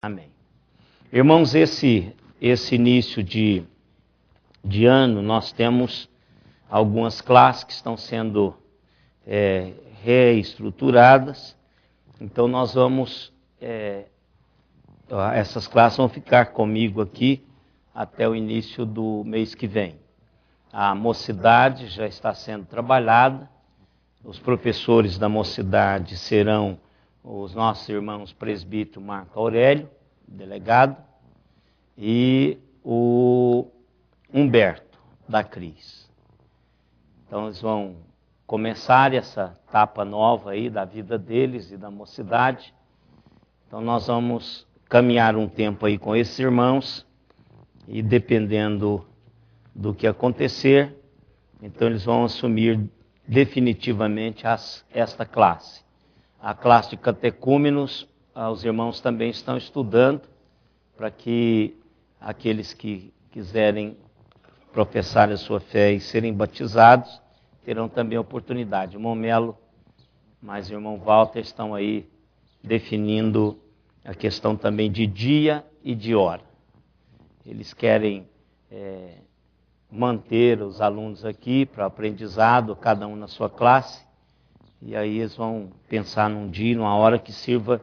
Amém. Irmãos, esse início de ano, nós temos algumas classes que estão sendo reestruturadas. Então nós vamos, essas classes vão ficar comigo aqui até o início do mês que vem. A mocidade já está sendo trabalhada. Os professores da mocidade serão os nossos irmãos presbítero Marco Aurélio, delegado, e o Humberto, da Cris. Então eles vão começar essa etapa nova aí da vida deles e da mocidade. Então nós vamos caminhar um tempo aí com esses irmãos e dependendo do que acontecer, então eles vão assumir definitivamente esta classe. A classe de catecúmenos, os irmãos também estão estudando para que aqueles que quiserem professar a sua fé e serem batizados, terão também a oportunidade. O irmão Melo, mas o irmão Walter estão aí definindo a questão também de dia e de hora. Eles querem manter os alunos aqui para aprendizado, cada um na sua classe, e aí eles vão pensar num dia, numa hora que sirva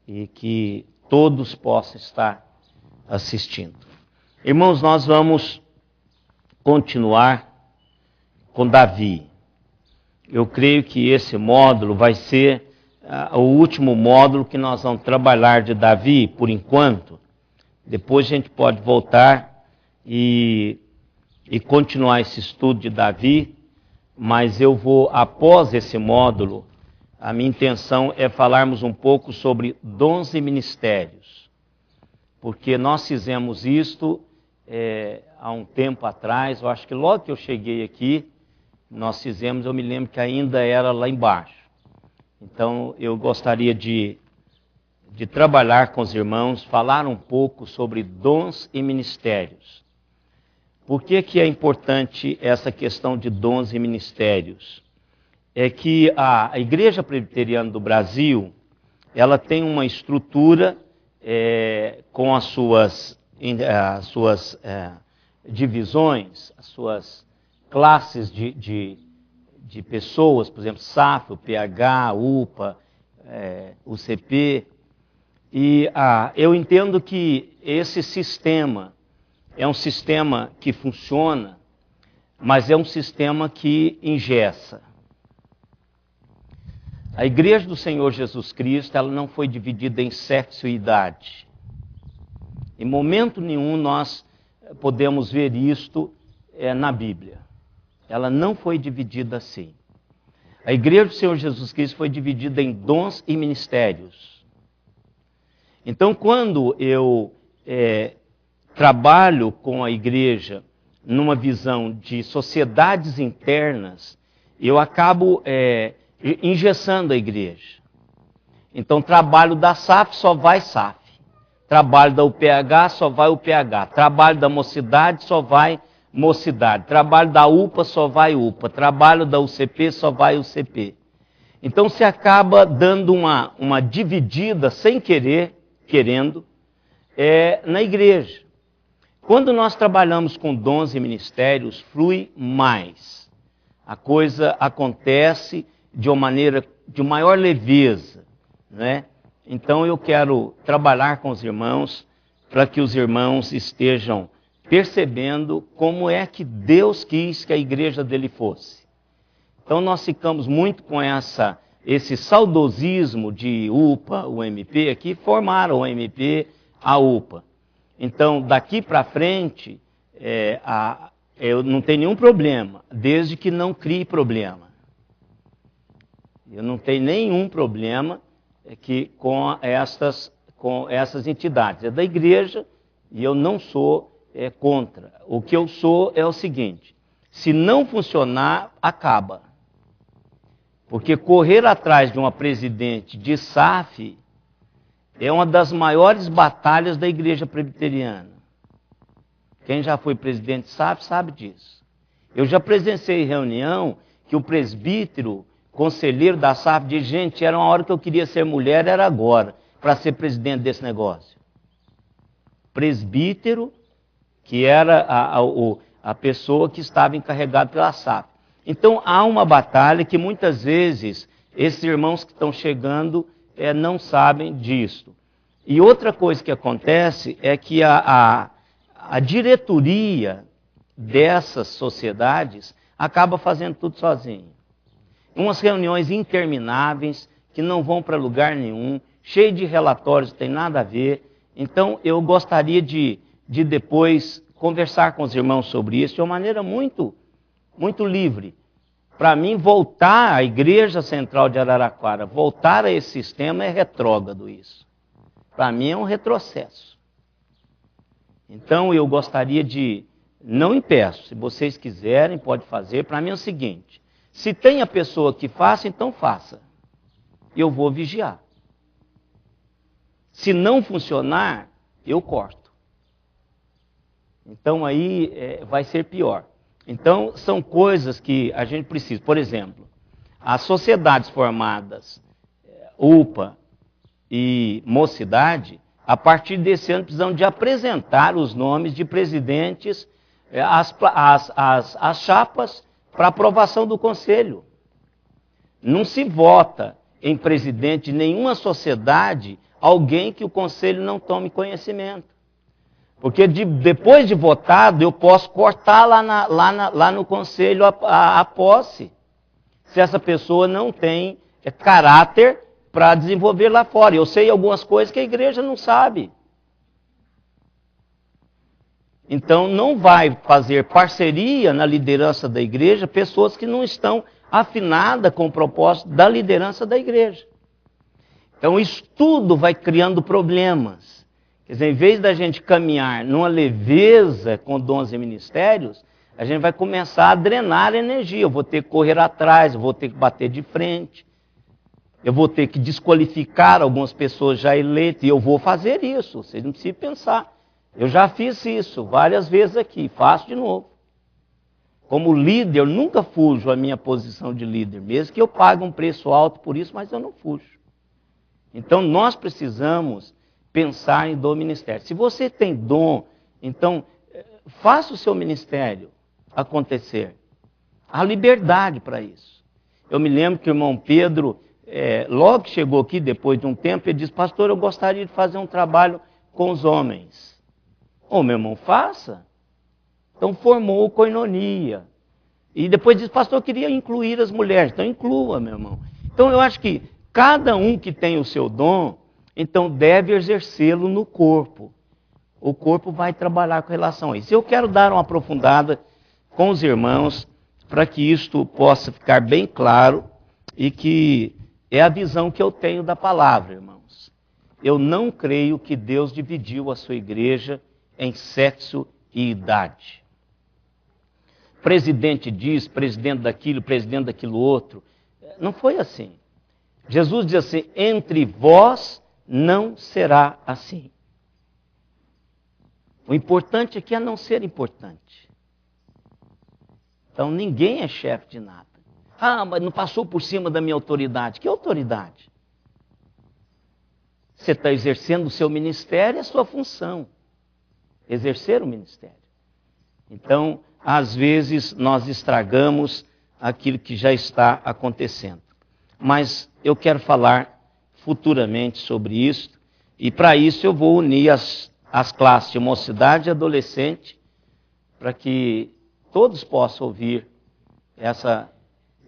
e que todos possam estar assistindo. Irmãos, nós vamos continuar com Davi. Eu creio que esse módulo vai ser o último módulo que nós vamos trabalhar de Davi, por enquanto. Depois a gente pode voltar e continuar esse estudo de Davi, mas eu vou, após esse módulo, a minha intenção é falarmos um pouco sobre dons e ministérios, porque nós fizemos isto há um tempo atrás. Eu acho que logo que eu cheguei aqui, nós fizemos, eu me lembro que ainda era lá embaixo. Então eu gostaria de trabalhar com os irmãos, falar um pouco sobre dons e ministérios. Por que é importante essa questão de dons e ministérios? É que a Igreja Presbiteriana do Brasil, ela tem uma estrutura com as suas divisões, as suas classes de pessoas, por exemplo, SAF, o PH, UPA, UCP. E eu entendo que esse sistema é um sistema que funciona, mas é um sistema que engessa. A Igreja do Senhor Jesus Cristo, ela não foi dividida em sexo e idade. Em momento nenhum nós podemos ver isto na Bíblia. Ela não foi dividida assim. A Igreja do Senhor Jesus Cristo foi dividida em dons e ministérios. Então, quando eu trabalho com a igreja numa visão de sociedades internas, eu acabo engessando a igreja. Então, trabalho da SAF só vai SAF. Trabalho da UPH só vai UPH. Trabalho da mocidade só vai mocidade. Trabalho da UPA só vai UPA. Trabalho da UCP só vai UCP. Então, se acaba dando uma dividida, sem querer, querendo, na igreja. Quando nós trabalhamos com dons e ministérios, flui mais. A coisa acontece de uma maneira de maior leveza, né? Então eu quero trabalhar com os irmãos para que os irmãos estejam percebendo como é que Deus quis que a igreja dele fosse. Então nós ficamos muito com esse saudosismo de UPA, o MP, aqui formaram o MP, a UPA. Então, daqui para frente, eu não tenho nenhum problema, desde que não crie problema. Eu não tenho nenhum problema com essas entidades. É da igreja e eu não sou contra. O que eu sou é o seguinte: se não funcionar, acaba. Porque correr atrás de uma presidente de SAF é uma das maiores batalhas da igreja presbiteriana. Quem já foi presidente de SAF sabe disso. Eu já presenciei reunião que o presbítero, conselheiro da SAF, diz: gente, era uma hora que eu queria ser mulher, era agora, para ser presidente desse negócio. presbítero, que era a pessoa que estava encarregada pela SAF. Então há uma batalha que muitas vezes esses irmãos que estão chegando não sabem disso. E outra coisa que acontece é que a diretoria dessas sociedades acaba fazendo tudo sozinho. Umas reuniões intermináveis que não vão para lugar nenhum, cheio de relatórios, não tem nada a ver. Então eu gostaria de depois conversar com os irmãos sobre isso de uma maneira muito, muito livre. Para mim, voltar à Igreja Central de Araraquara, voltar a esse sistema é retrógrado isso. Para mim é um retrocesso. Então eu gostaria de, não impeço, se vocês quiserem, pode fazer. Para mim é o seguinte, se tem a pessoa que faça, então faça. Eu vou vigiar. Se não funcionar, eu corto. Então aí vai ser pior. Então são coisas que a gente precisa. Por exemplo, as sociedades formadas, UPA e Mocidade, a partir desse ano precisam de apresentar os nomes de presidentes, as chapas para aprovação do conselho. Não se vota em presidente de nenhuma sociedade alguém que o conselho não tome conhecimento. Porque depois de votado, eu posso cortar lá no conselho a posse, se essa pessoa não tem caráter para desenvolver lá fora. Eu sei algumas coisas que a igreja não sabe. Então não vai fazer parceria na liderança da igreja pessoas que não estão afinadas com o propósito da liderança da igreja. Então isso tudo vai criando problemas. Quer dizer, em vez da gente caminhar numa leveza com dons e ministérios, a gente vai começar a drenar a energia. Eu vou ter que correr atrás, eu vou ter que bater de frente, eu vou ter que desqualificar algumas pessoas já eleitas, e eu vou fazer isso, vocês não precisam pensar. Eu já fiz isso várias vezes aqui, faço de novo. Como líder, eu nunca fujo a minha posição de líder, mesmo que eu pague um preço alto por isso, mas eu não fujo. Então nós precisamos pensar em dom ministério. Se você tem dom, então faça o seu ministério acontecer. Há liberdade para isso. Eu me lembro que o irmão Pedro, logo que chegou aqui, depois de um tempo, ele disse, pastor, eu gostaria de fazer um trabalho com os homens. Ô, meu irmão, faça. Então formou Koinonia. E depois disse, pastor, eu queria incluir as mulheres. Então inclua, meu irmão. Então eu acho que cada um que tem o seu dom, então deve exercê-lo no corpo. O corpo vai trabalhar com relação a isso. Eu quero dar uma aprofundada com os irmãos, para que isto possa ficar bem claro, e que é a visão que eu tenho da palavra, irmãos. Eu não creio que Deus dividiu a sua igreja em sexo e idade. Presidente disso, presidente daquilo outro. Não foi assim. Jesus diz assim, entre vós não será assim. O importante aqui é não ser importante. Então ninguém é chefe de nada. Ah, mas não passou por cima da minha autoridade. Que autoridade? Você está exercendo o seu ministério e a sua função. Exercer o ministério. Então, às vezes, nós estragamos aquilo que já está acontecendo. Mas eu quero falar futuramente sobre isso, e para isso eu vou unir as classes de mocidade e adolescente, para que todos possam ouvir essa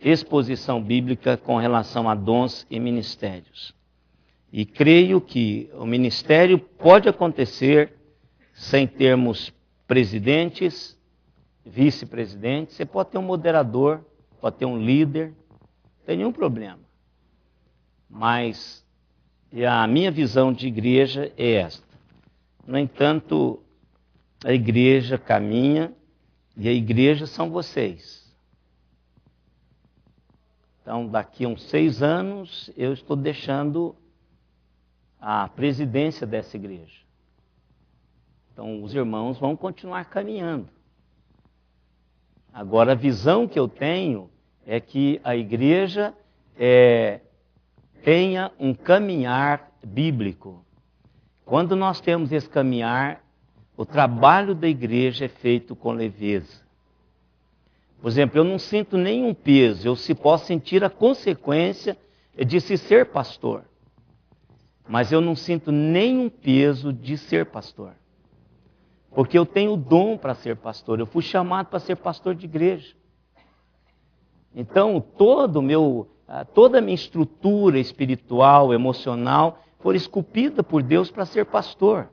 exposição bíblica com relação a dons e ministérios. E creio que o ministério pode acontecer sem termos presidentes, vice-presidentes. Você pode ter um moderador, pode ter um líder, não tem nenhum problema. Mas a minha visão de igreja é esta. No entanto, a igreja caminha e a igreja são vocês. Então, daqui a uns 6 anos, eu estou deixando a presidência dessa igreja. Então, os irmãos vão continuar caminhando. Agora, a visão que eu tenho é que a igreja tenha um caminhar bíblico. Quando nós temos esse caminhar, o trabalho da igreja é feito com leveza. Por exemplo, eu não sinto nenhum peso, eu se posso sentir a consequência de se ser pastor. Mas eu não sinto nenhum peso de ser pastor. Porque eu tenho o dom para ser pastor, eu fui chamado para ser pastor de igreja. Então, toda a minha estrutura espiritual, emocional, foi esculpida por Deus para ser pastor.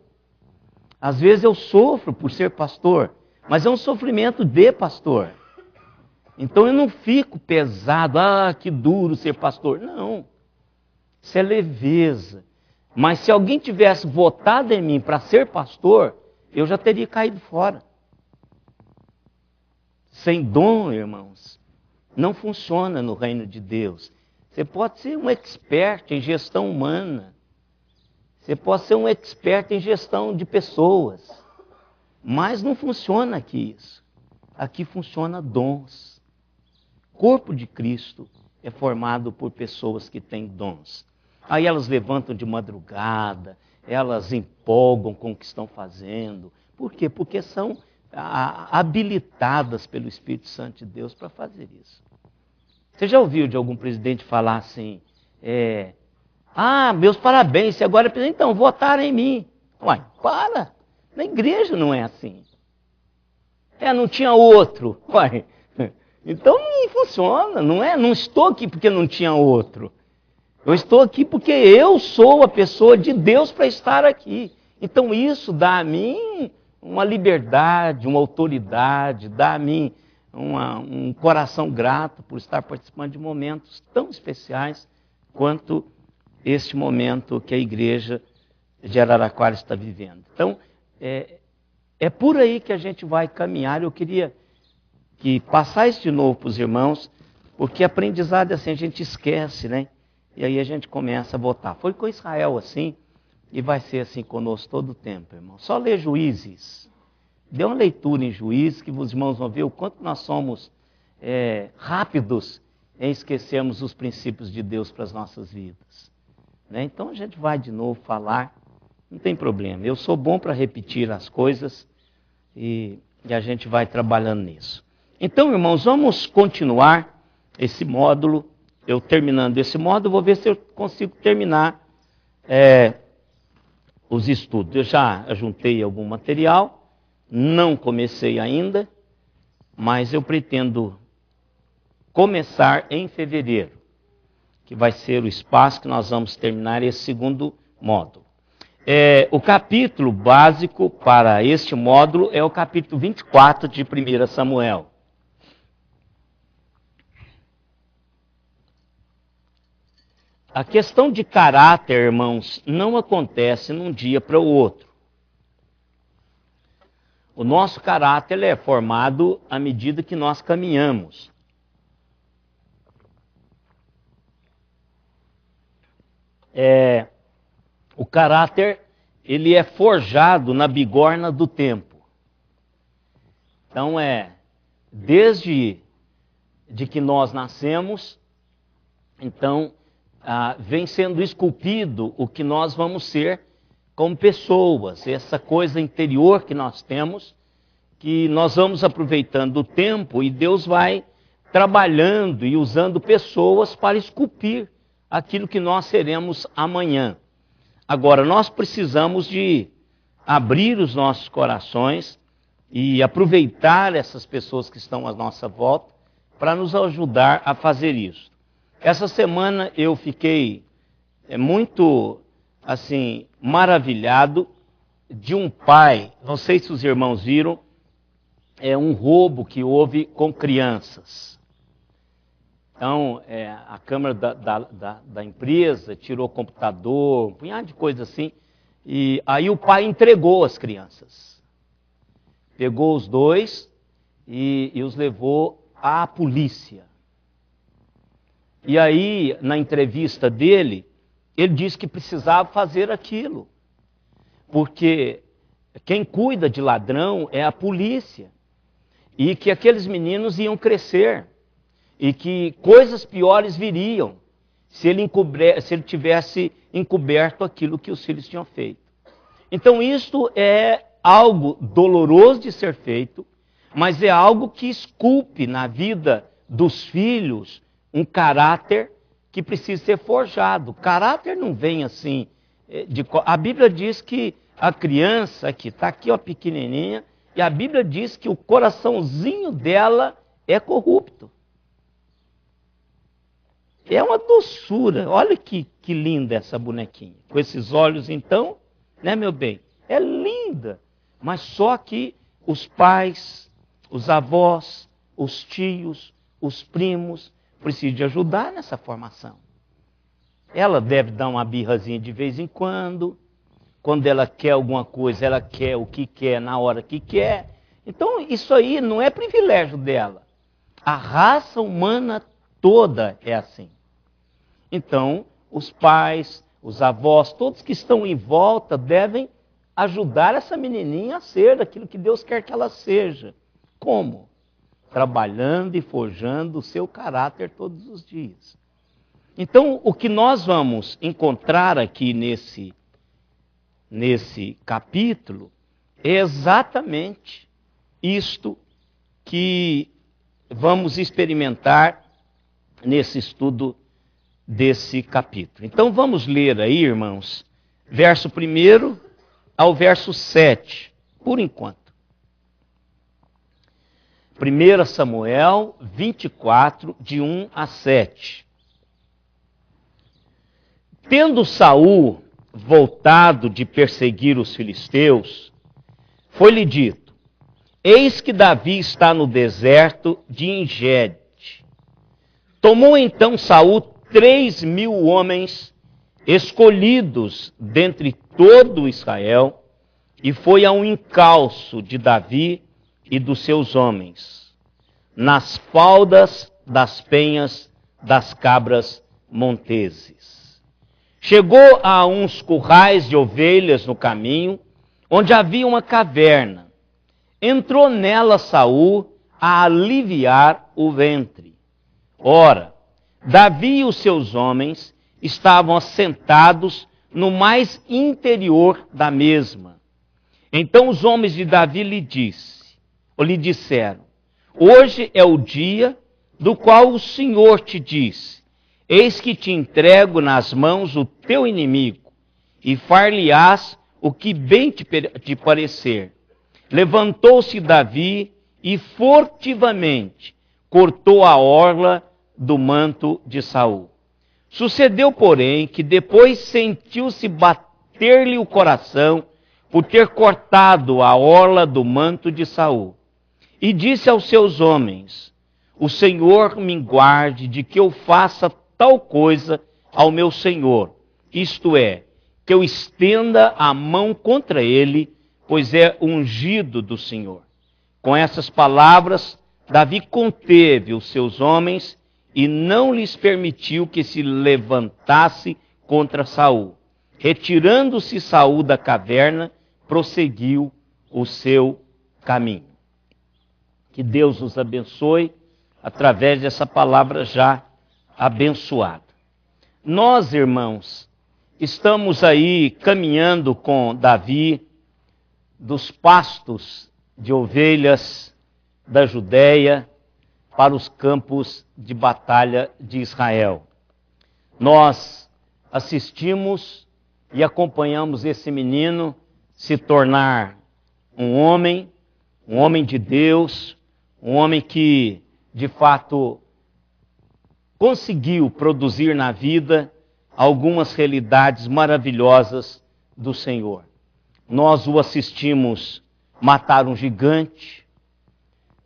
Às vezes eu sofro por ser pastor, mas é um sofrimento de pastor. Então eu não fico pesado, que duro ser pastor. Não, isso é leveza. Mas se alguém tivesse votado em mim para ser pastor, eu já teria caído fora. Sem dom, irmãos, não funciona no reino de Deus. Você pode ser um expert em gestão humana. Você pode ser um expert em gestão de pessoas. Mas não funciona aqui isso. Aqui funciona dons. O corpo de Cristo é formado por pessoas que têm dons. Aí elas levantam de madrugada, elas empolgam com o que estão fazendo. Por quê? Porque são habilitadas pelo Espírito Santo de Deus para fazer isso. Você já ouviu de algum presidente falar assim, meus parabéns, você agora é presidente, então votaram em mim. Uai, para, na igreja não é assim. Não tinha outro. Uai, então não funciona, não é? Não estou aqui porque não tinha outro. Eu estou aqui porque eu sou a pessoa de Deus para estar aqui. Então isso dá a mim uma liberdade, uma autoridade, dá a mim um coração grato por estar participando de momentos tão especiais quanto este momento que a igreja de Araraquara está vivendo. Então, é por aí que a gente vai caminhar. Eu queria que passar isso de novo para os irmãos, porque aprendizado é assim, a gente esquece, né? E aí a gente começa a votar. Foi com Israel assim, e vai ser assim conosco todo o tempo, irmão. Só ler Juízes. Dê uma leitura em Juízes, que os irmãos vão ver o quanto nós somos rápidos em esquecermos os princípios de Deus para as nossas vidas. Né? Então a gente vai de novo falar, não tem problema. Eu sou bom para repetir as coisas e a gente vai trabalhando nisso. Então, irmãos, vamos continuar esse módulo. Eu terminando esse módulo, vou ver se eu consigo terminar os estudos. Eu já ajuntei algum material, não comecei ainda, mas eu pretendo começar em fevereiro, que vai ser o espaço que nós vamos terminar esse segundo módulo. O capítulo básico para este módulo é o capítulo 24 de 1 Samuel. A questão de caráter, irmãos, não acontece de um dia para o outro. O nosso caráter é formado à medida que nós caminhamos. O caráter, ele é forjado na bigorna do tempo. Então, desde que nós nascemos, então, vem sendo esculpido o que nós vamos ser como pessoas, essa coisa interior que nós temos, que nós vamos aproveitando o tempo e Deus vai trabalhando e usando pessoas para esculpir aquilo que nós seremos amanhã. Agora, nós precisamos de abrir os nossos corações e aproveitar essas pessoas que estão à nossa volta para nos ajudar a fazer isso. Essa semana eu fiquei muito, assim, maravilhado de um pai, não sei se os irmãos viram, um roubo que houve com crianças. Então, a câmera da empresa tirou o computador, um punhado de coisa assim, e aí o pai entregou as crianças. Pegou os dois e os levou à polícia. E aí, na entrevista dele, ele disse que precisava fazer aquilo. Porque quem cuida de ladrão é a polícia. E que aqueles meninos iam crescer. E que coisas piores viriam se ele tivesse encoberto aquilo que os filhos tinham feito. Então, isto é algo doloroso de ser feito, mas é algo que esculpe na vida dos filhos um caráter que precisa ser forjado. O caráter não vem assim. A Bíblia diz que a criança, que está aqui, ó, pequenininha, e a Bíblia diz que o coraçãozinho dela é corrupto. É uma doçura. Olha que linda essa bonequinha. Com esses olhos, então, né, meu bem? É linda. Mas só que os pais, os avós, os tios, os primos, precisam de ajudar nessa formação. Ela deve dar uma birrazinha de vez em quando. Quando ela quer alguma coisa, ela quer o que quer na hora que quer. Então, isso aí não é privilégio dela. A raça humana toda é assim. Então, os pais, os avós, todos que estão em volta devem ajudar essa menininha a ser aquilo que Deus quer que ela seja. Como? Trabalhando e forjando o seu caráter todos os dias. Então, o que nós vamos encontrar aqui nesse capítulo é exatamente isto que vamos experimentar nesse estudo desse capítulo. Então vamos ler aí, irmãos, verso 1 ao verso 7, por enquanto. 1 Samuel 24, de 1 a 7. Tendo Saul voltado de perseguir os filisteus, foi-lhe dito: eis que Davi está no deserto de Engede. Tomou então Saul 3.000 homens escolhidos dentre todo Israel, e foi ao encalço de Davi e dos seus homens, nas faldas das penhas das cabras monteses. Chegou a uns currais de ovelhas no caminho, onde havia uma caverna. Entrou nela Saul a aliviar o ventre. Ora, Davi e os seus homens estavam assentados no mais interior da mesma. Então os homens de Davi lhe disseram: hoje é o dia do qual o Senhor te disse: eis que te entrego nas mãos o teu inimigo, e far-lhe-ás o que bem te parecer. Levantou-se Davi e furtivamente cortou a orla do manto de Saul. Sucedeu, porém, que depois sentiu-se bater-lhe o coração por ter cortado a orla do manto de Saul. E disse aos seus homens: o Senhor me guarde de que eu faça tal coisa ao meu senhor, isto é, que eu estenda a mão contra ele, pois é ungido do Senhor. Com essas palavras, Davi conteve os seus homens e não lhes permitiu que se levantasse contra Saul. Retirando-se Saul da caverna, prosseguiu o seu caminho. Que Deus os abençoe através dessa palavra já abençoada. Nós, irmãos, estamos aí caminhando com Davi dos pastos de ovelhas da Judéia para os campos de batalha de Israel. Nós assistimos e acompanhamos esse menino se tornar um homem de Deus, um homem que, de fato, conseguiu produzir na vida algumas realidades maravilhosas do Senhor. Nós o assistimos matar um gigante,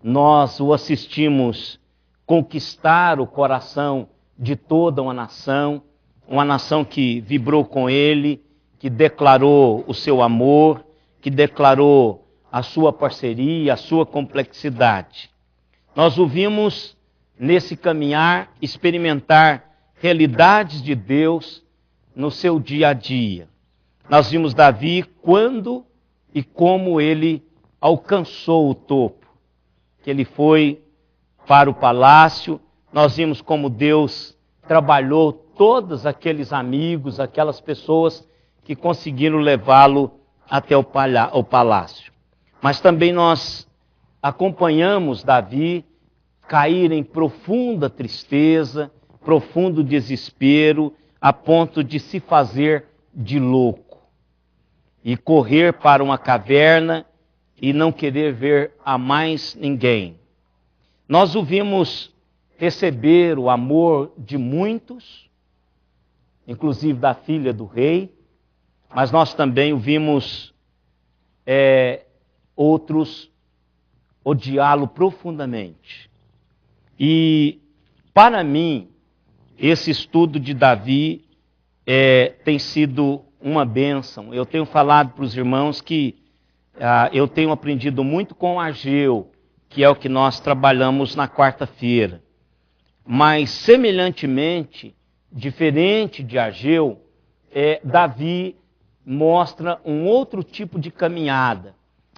nós o assistimos conquistar o coração de toda uma nação que vibrou com ele, que declarou o seu amor, que declarou a sua parceria, a sua complexidade. Nós o vimos nesse caminhar experimentar realidades de Deus no seu dia a dia. Nós vimos Davi quando e como ele alcançou o topo, que ele foi para o palácio. Nós vimos como Deus trabalhou todos aqueles amigos, aquelas pessoas que conseguiram levá-lo até o palácio. mas também nós acompanhamos Davi cair em profunda tristeza, profundo desespero, a ponto de se fazer de louco e correr para uma caverna e não querer ver a mais ninguém. Nós o vimos receber o amor de muitos, inclusive da filha do rei, mas nós também o vimos outros odiá-lo profundamente. E, para mim, esse estudo de Davi tem sido uma bênção. Eu tenho falado para os irmãos que eu tenho aprendido muito com Ageu, que é o que nós trabalhamos na quarta-feira. Mas, semelhantemente, diferente de Ageu, Davi mostra um outro tipo de caminhada.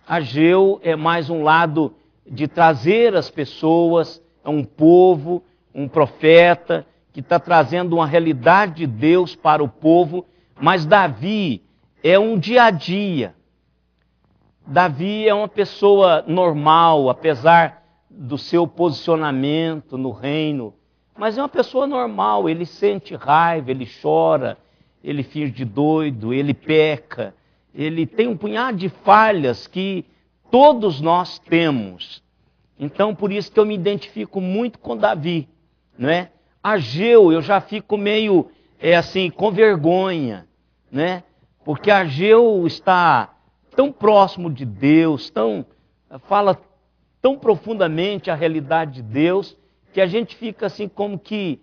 Ageu é mais um lado de trazer as pessoas, um povo, um profeta, que está trazendo uma realidade de Deus para o povo, mas Davi é um dia a dia. Davi é uma pessoa normal, apesar do seu posicionamento no reino, mas é uma pessoa normal, ele sente raiva, ele chora, ele finge de doido, ele peca, ele tem um punhado de falhas que todos nós temos. Então, por isso que eu me identifico muito com Davi, não é? Ageu, eu já fico meio, assim, com vergonha, né? Porque Ageu está tão próximo de Deus, fala tão profundamente a realidade de Deus, que a gente fica assim como que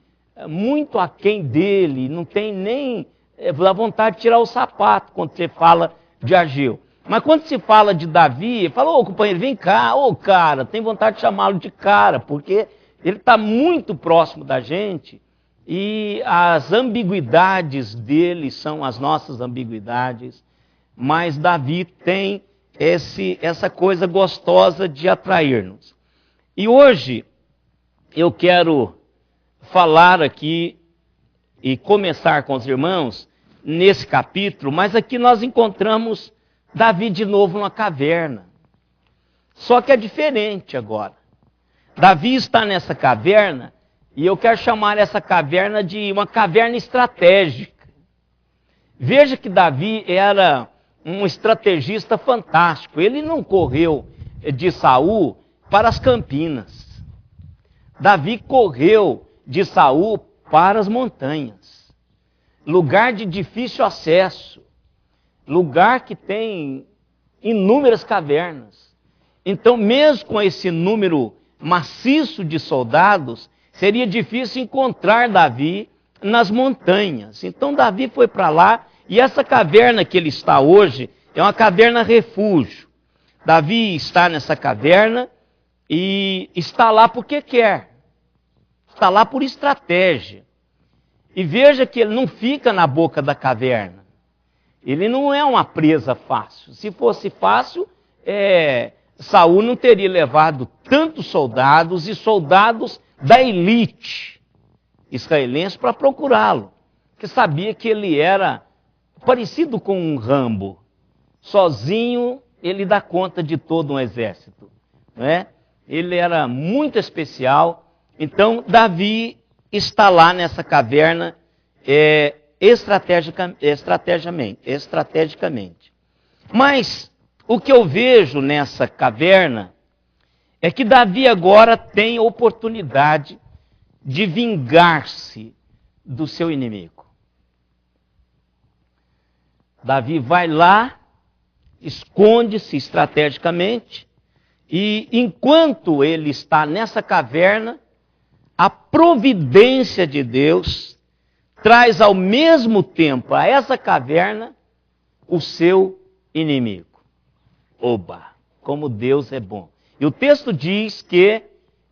muito aquém dele, não tem nem dá vontade de tirar o sapato quando você fala de Ageu. Mas quando se fala de Davi, fala, ô companheiro, vem cá, ô cara, tem vontade de chamá-lo de cara, porque ele está muito próximo da gente e as ambiguidades dele são as nossas ambiguidades, mas Davi tem essa coisa gostosa de atrair-nos. E hoje eu quero falar aqui e começar com os irmãos nesse capítulo, mas aqui nós encontramos Davi de novo numa caverna. Só que é diferente agora. Davi está nessa caverna e eu quero chamar essa caverna de uma caverna estratégica. Veja que Davi era um estrategista fantástico. Ele não correu de Saul para as campinas. Davi correu de Saul para as montanhas. Lugar de difícil acesso. Lugar que tem inúmeras cavernas. Então, mesmo com esse número maciço de soldados, seria difícil encontrar Davi nas montanhas. Então, Davi foi para lá, e essa caverna que ele está hoje é uma caverna refúgio. Davi está nessa caverna e está lá porque quer. Está lá por estratégia. E veja que ele não fica na boca da caverna. Ele não é uma presa fácil. Se fosse fácil, Saul não teria levado tantos soldados e soldados da elite israelense para procurá-lo. Porque sabia que ele era parecido com um Rambo. Sozinho, ele dá conta de todo um exército. Não é? Ele era muito especial. Então, Davi está lá nessa caverna estrategicamente. Mas o que eu vejo nessa caverna é que Davi agora tem oportunidade de vingar-se do seu inimigo. Davi vai lá, esconde-se estrategicamente, e enquanto ele está nessa caverna, a providência de Deus traz ao mesmo tempo a essa caverna o seu inimigo. Oba, como Deus é bom. E o texto diz que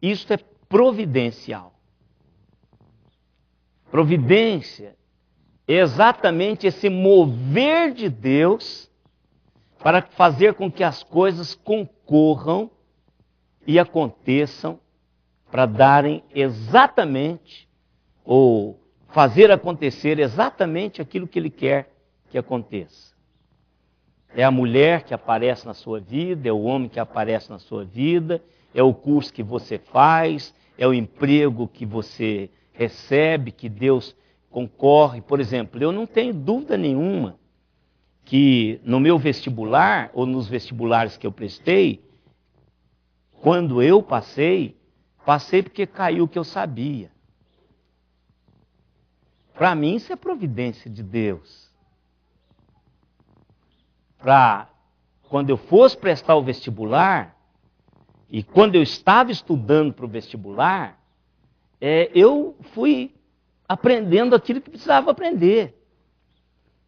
isso é providencial. Providência é exatamente esse mover de Deus para fazer com que as coisas concorram e aconteçam para darem exatamente, ou fazer acontecer exatamente aquilo que Ele quer que aconteça. É a mulher que aparece na sua vida, é o homem que aparece na sua vida, é o curso que você faz, é o emprego que você recebe, que Deus concorre. Por exemplo, eu não tenho dúvida nenhuma que no meu vestibular, ou nos vestibulares que eu prestei, quando eu passei porque caiu o que eu sabia. Para mim isso é providência de Deus. Para quando eu fosse prestar o vestibular, e quando eu estava estudando para o vestibular, eu fui aprendendo aquilo que precisava aprender.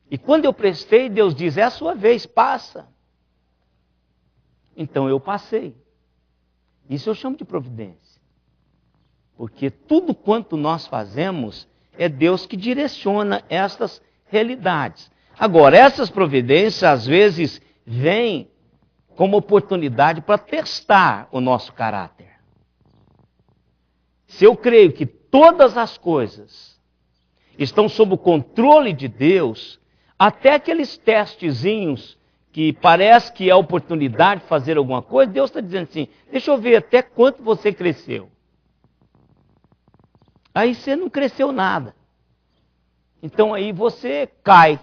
E quando eu prestei, Deus diz, é a sua vez, passa. Então eu passei. Isso eu chamo de providência. Porque tudo quanto nós fazemos, é Deus que direciona estas realidades. Agora, essas providências, às vezes, vêm como oportunidade para testar o nosso caráter. Se eu creio que todas as coisas estão sob o controle de Deus, até aqueles testezinhos que parece que é a oportunidade de fazer alguma coisa, Deus está dizendo assim, deixa eu ver até quanto você cresceu. Aí você não cresceu nada. Então aí você cai.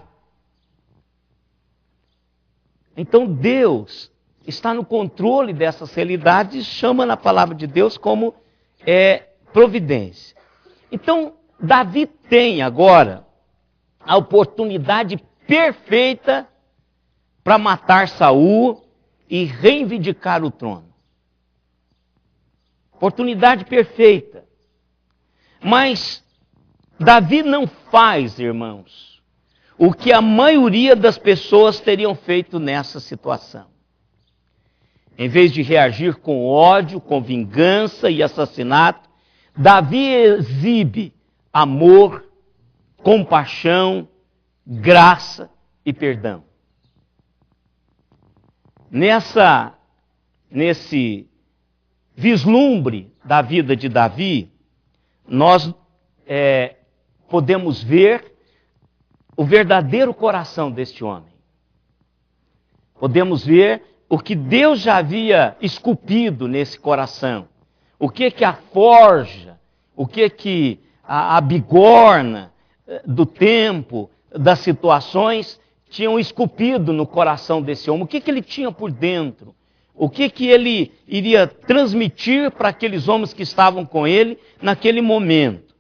Então Deus está no controle dessas realidades e chama na palavra de Deus como providência. Então Davi tem agora a oportunidade perfeita para matar Saul e reivindicar o trono. Oportunidade perfeita. Mas Davi não faz, irmãos, o que a maioria das pessoas teriam feito nessa situação. Em vez de reagir com ódio, com vingança e assassinato, Davi exibe amor, compaixão, graça e perdão. Nesse vislumbre da vida de Davi, nós podemos ver o verdadeiro coração deste homem. Podemos ver o que Deus já havia esculpido nesse coração. O que a forja, o que a bigorna do tempo, das situações, tinham esculpido no coração desse homem. O que ele tinha por dentro. O que ele iria transmitir para aqueles homens que estavam com ele naquele momento.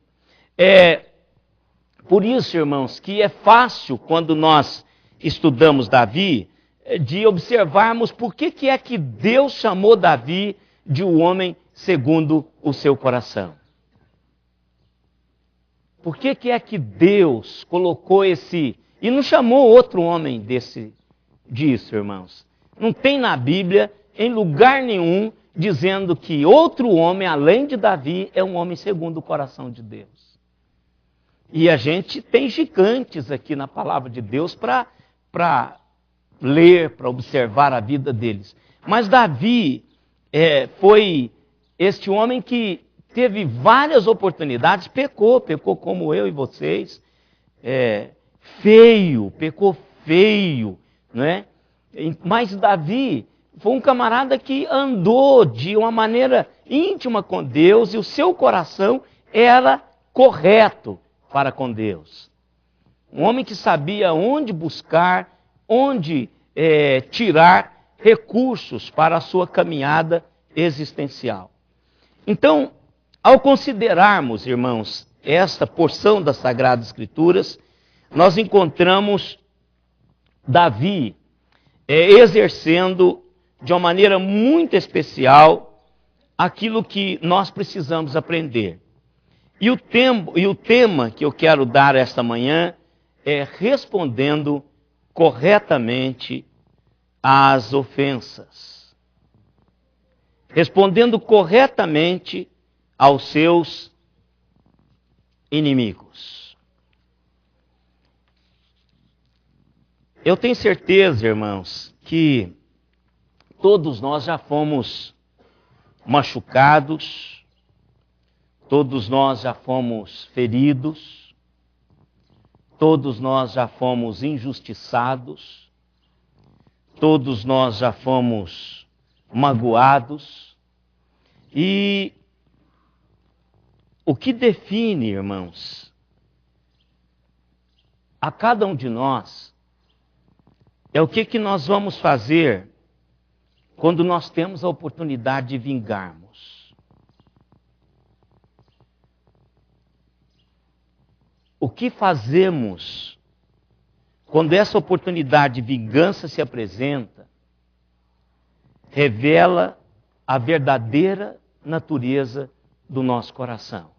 Por isso, irmãos, que é fácil, quando nós estudamos Davi, de observarmos por que é que Deus chamou Davi de um homem segundo o seu coração. Por que é que Deus colocou esse... E não chamou outro homem disso, irmãos. Não tem na Bíblia, em lugar nenhum, dizendo que outro homem, além de Davi, é um homem segundo o coração de Deus. E a gente tem gigantes aqui na palavra de Deus para ler, para observar a vida deles. Mas Davi foi este homem que teve várias oportunidades, pecou como eu e vocês, pecou feio, não é? Mas Davi foi um camarada que andou de uma maneira íntima com Deus e o seu coração era correto para com Deus. Um homem que sabia onde buscar, onde tirar recursos para a sua caminhada existencial. Então, ao considerarmos, irmãos, esta porção das Sagradas Escrituras, nós encontramos Davi exercendo de uma maneira muito especial aquilo que nós precisamos aprender. E o tema que eu quero dar esta manhã é respondendo corretamente às ofensas. Respondendo corretamente aos seus inimigos. Eu tenho certeza, irmãos, que todos nós já fomos machucados, todos nós já fomos feridos, todos nós já fomos injustiçados, todos nós já fomos magoados. E o que define, irmãos, a cada um de nós é o que nós vamos fazer quando nós temos a oportunidade de vingarmos. O que fazemos quando essa oportunidade de vingança se apresenta, revela a verdadeira natureza do nosso coração.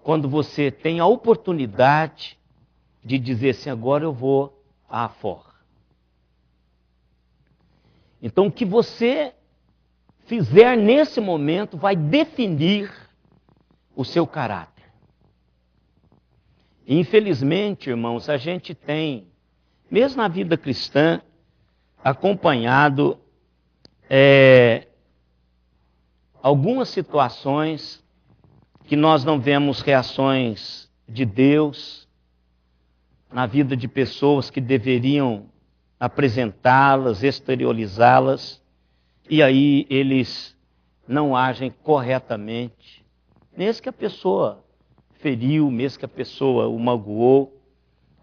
Quando você tem a oportunidade de dizer assim, agora eu vou à forra. Então o que você fizer nesse momento vai definir o seu caráter. E, infelizmente, irmãos, a gente tem, mesmo na vida cristã, acompanhado algumas situações que nós não vemos reações de Deus na vida de pessoas que deveriam apresentá-las, exteriorizá-las, e aí eles não agem corretamente, mesmo que a pessoa feriu, mesmo que a pessoa o magoou,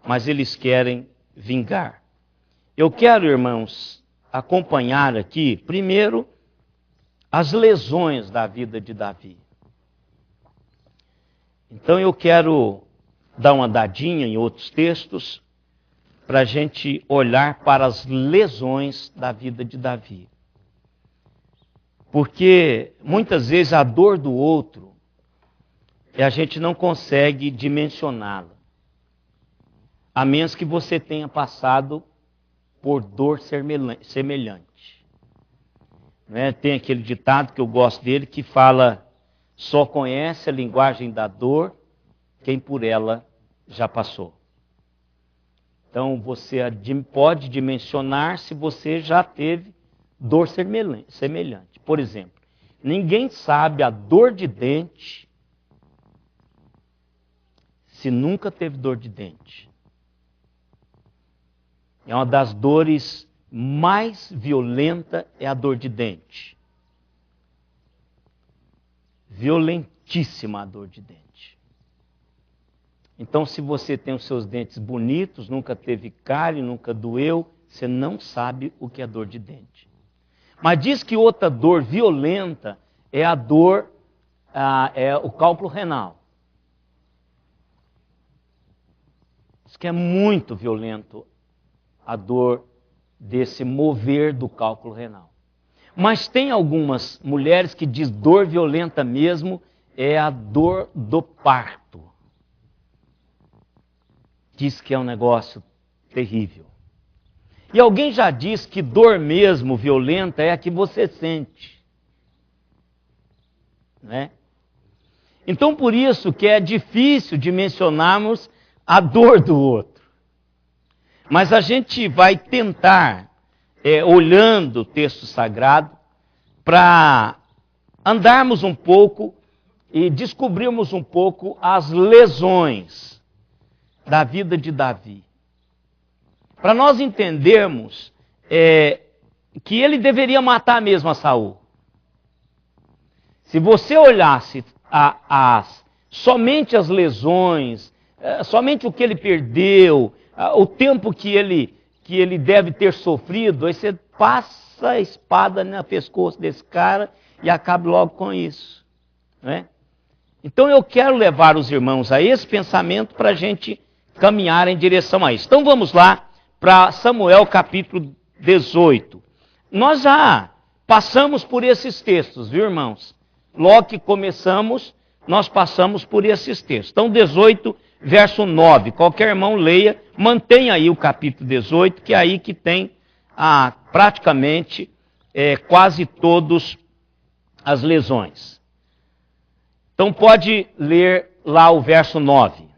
mas eles querem vingar. Eu quero, irmãos, acompanhar aqui, primeiro, as lesões da vida de Davi. Então eu quero dar uma dadinha em outros textos, para a gente olhar para as lesões da vida de Davi. Porque muitas vezes a dor do outro, a gente não consegue dimensioná-la, a menos que você tenha passado por dor semelhante. Tem aquele ditado que eu gosto dele, que fala, só conhece a linguagem da dor quem por ela já passou. Então você pode dimensionar se você já teve dor semelhante. Por exemplo, ninguém sabe a dor de dente se nunca teve dor de dente. É uma das dores mais violentas, é a dor de dente. Violentíssima a dor de dente. Então, se você tem os seus dentes bonitos, nunca teve cárie, nunca doeu, você não sabe o que é dor de dente. Mas diz que outra dor violenta é a dor, é o cálculo renal. Diz que é muito violento a dor desse mover do cálculo renal. Mas tem algumas mulheres que diz dor violenta mesmo, é a dor do parto. Diz que é um negócio terrível. E alguém já diz que dor mesmo violenta é a que você sente. Né? Então por isso que é difícil de mencionarmos a dor do outro. Mas a gente vai tentar, olhando o texto sagrado, para andarmos um pouco e descobrirmos um pouco as lesões da vida de Davi. Para nós entendermos que ele deveria matar mesmo a Saul. Se você olhasse somente as lesões, somente o que ele perdeu, o tempo que ele deve ter sofrido, aí você passa a espada no pescoço desse cara e acaba logo com isso. Né? Então eu quero levar os irmãos a esse pensamento para a gente caminhar em direção a isso. Então vamos lá para Samuel capítulo 18. Nós já passamos por esses textos, viu, irmãos? Logo que começamos, nós passamos por esses textos. Então 18, verso 9. Qualquer irmão leia, mantenha aí o capítulo 18, que é aí que tem praticamente quase todas as lesões. Então pode ler lá o verso 9.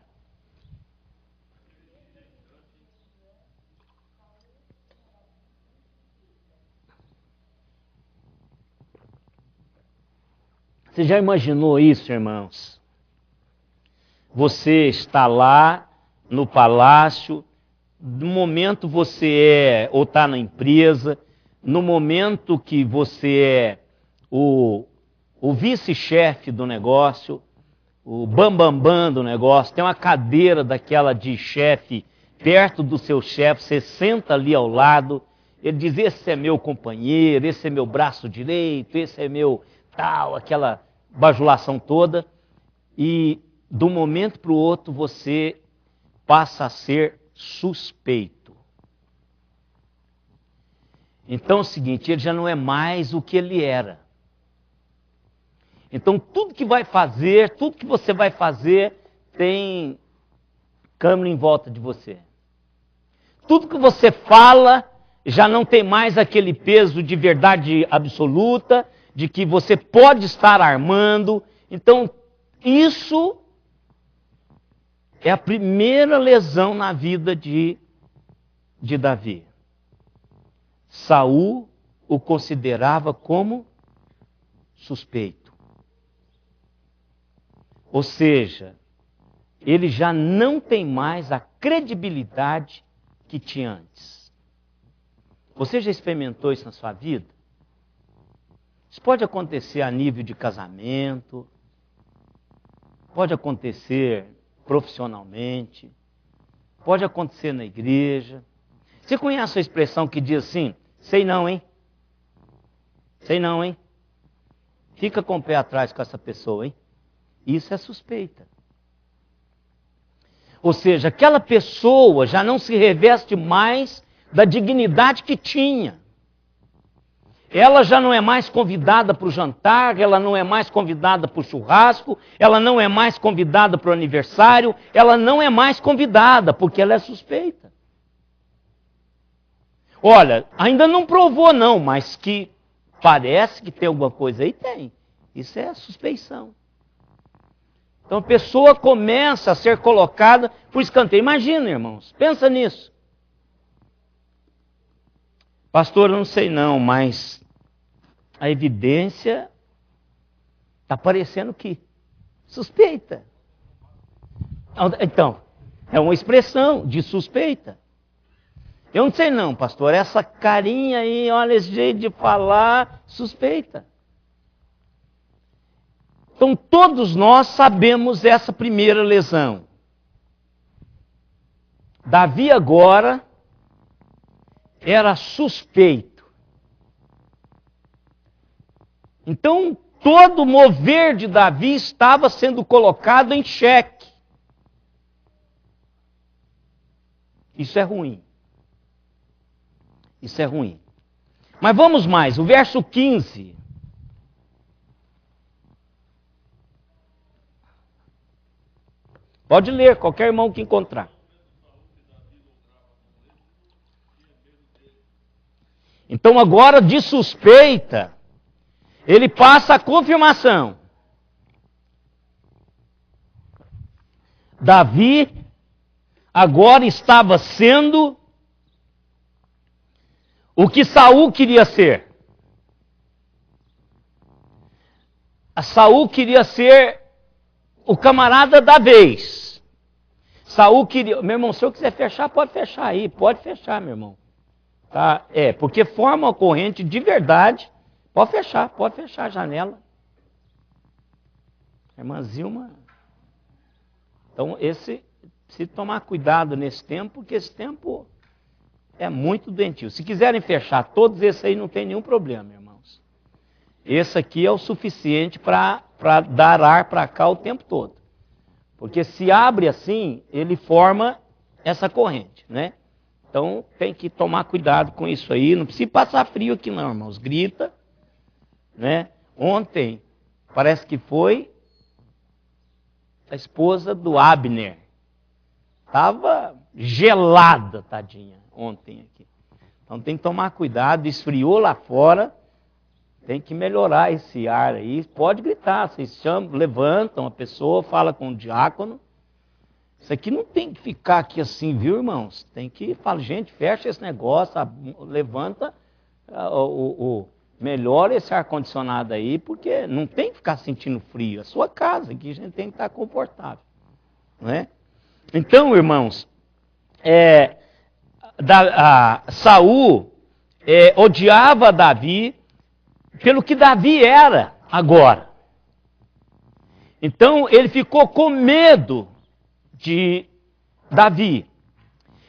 Você já imaginou isso, irmãos? Você está lá no palácio, no momento você é, ou está na empresa, no momento que você é o vice-chefe do negócio, o bambambam do negócio, tem uma cadeira daquela de chefe perto do seu chefe, você senta ali ao lado, ele diz, esse é meu companheiro, esse é meu braço direito, esse é meu tal, aquela bajulação toda, e de um momento para o outro você passa a ser suspeito. Então é o seguinte, ele já não é mais o que ele era. Então tudo que vai fazer, tudo que você vai fazer, tem câmera em volta de você. Tudo que você fala já não tem mais aquele peso de verdade absoluta, de que você pode estar armando. Então isso é a primeira lesão na vida de Davi. Saul o considerava como suspeito. Ou seja, ele já não tem mais a credibilidade que tinha antes. Você já experimentou isso na sua vida? Isso pode acontecer a nível de casamento, pode acontecer profissionalmente, pode acontecer na igreja. Você conhece a expressão que diz assim, sei não, hein? Sei não, hein? Fica com o pé atrás com essa pessoa, hein? Isso é suspeita. Ou seja, aquela pessoa já não se reveste mais da dignidade que tinha. Ela já não é mais convidada para o jantar, ela não é mais convidada para o churrasco, ela não é mais convidada para o aniversário, ela não é mais convidada, porque ela é suspeita. Olha, ainda não provou não, mas que parece que tem alguma coisa aí, tem. Isso é suspeição. Então a pessoa começa a ser colocada por escanteio. Imagina, irmãos, pensa nisso. Pastor, eu não sei não, mas a evidência está parecendo que suspeita. Então, é uma expressão de suspeita. Eu não sei não, pastor, essa carinha aí, olha esse jeito de falar, suspeita. Então todos nós sabemos essa primeira lesão. Davi agora era suspeito. Então todo o mover de Davi estava sendo colocado em xeque. Isso é ruim. Isso é ruim. Mas vamos mais, o verso 15. Pode ler, qualquer irmão que encontrar. Então agora de suspeita, ele passa a confirmação. Davi agora estava sendo o que Saul queria ser. Saul queria ser o camarada da vez. Saul queria... Meu irmão, se eu quiser fechar, pode fechar aí. Pode fechar, meu irmão. Tá? Porque forma uma corrente de verdade. Pode fechar a janela. Irmã Zilma. Então, precisa tomar cuidado nesse tempo, porque esse tempo é muito doentio. Se quiserem fechar todos esses aí, não tem nenhum problema, irmãos. Esse aqui é o suficiente para dar ar para cá o tempo todo. Porque se abre assim, ele forma essa corrente, né? Então tem que tomar cuidado com isso aí. Não precisa passar frio aqui não, irmãos. Grita, né? Ontem, parece que foi a esposa do Abner. Estava gelada, tadinha, ontem aqui. Então tem que tomar cuidado, esfriou lá fora. Tem que melhorar esse ar aí. Pode gritar, vocês chamam, levantam a pessoa, fala com o diácono. Isso aqui não tem que ficar aqui assim, viu, irmãos? Tem que falar, gente, fecha esse negócio, levanta, melhora esse ar-condicionado aí, porque não tem que ficar sentindo frio. É a sua casa, aqui a gente tem que estar confortável. Não é? Então, irmãos, Saul odiava Davi pelo que Davi era agora. Então ele ficou com medo de Davi.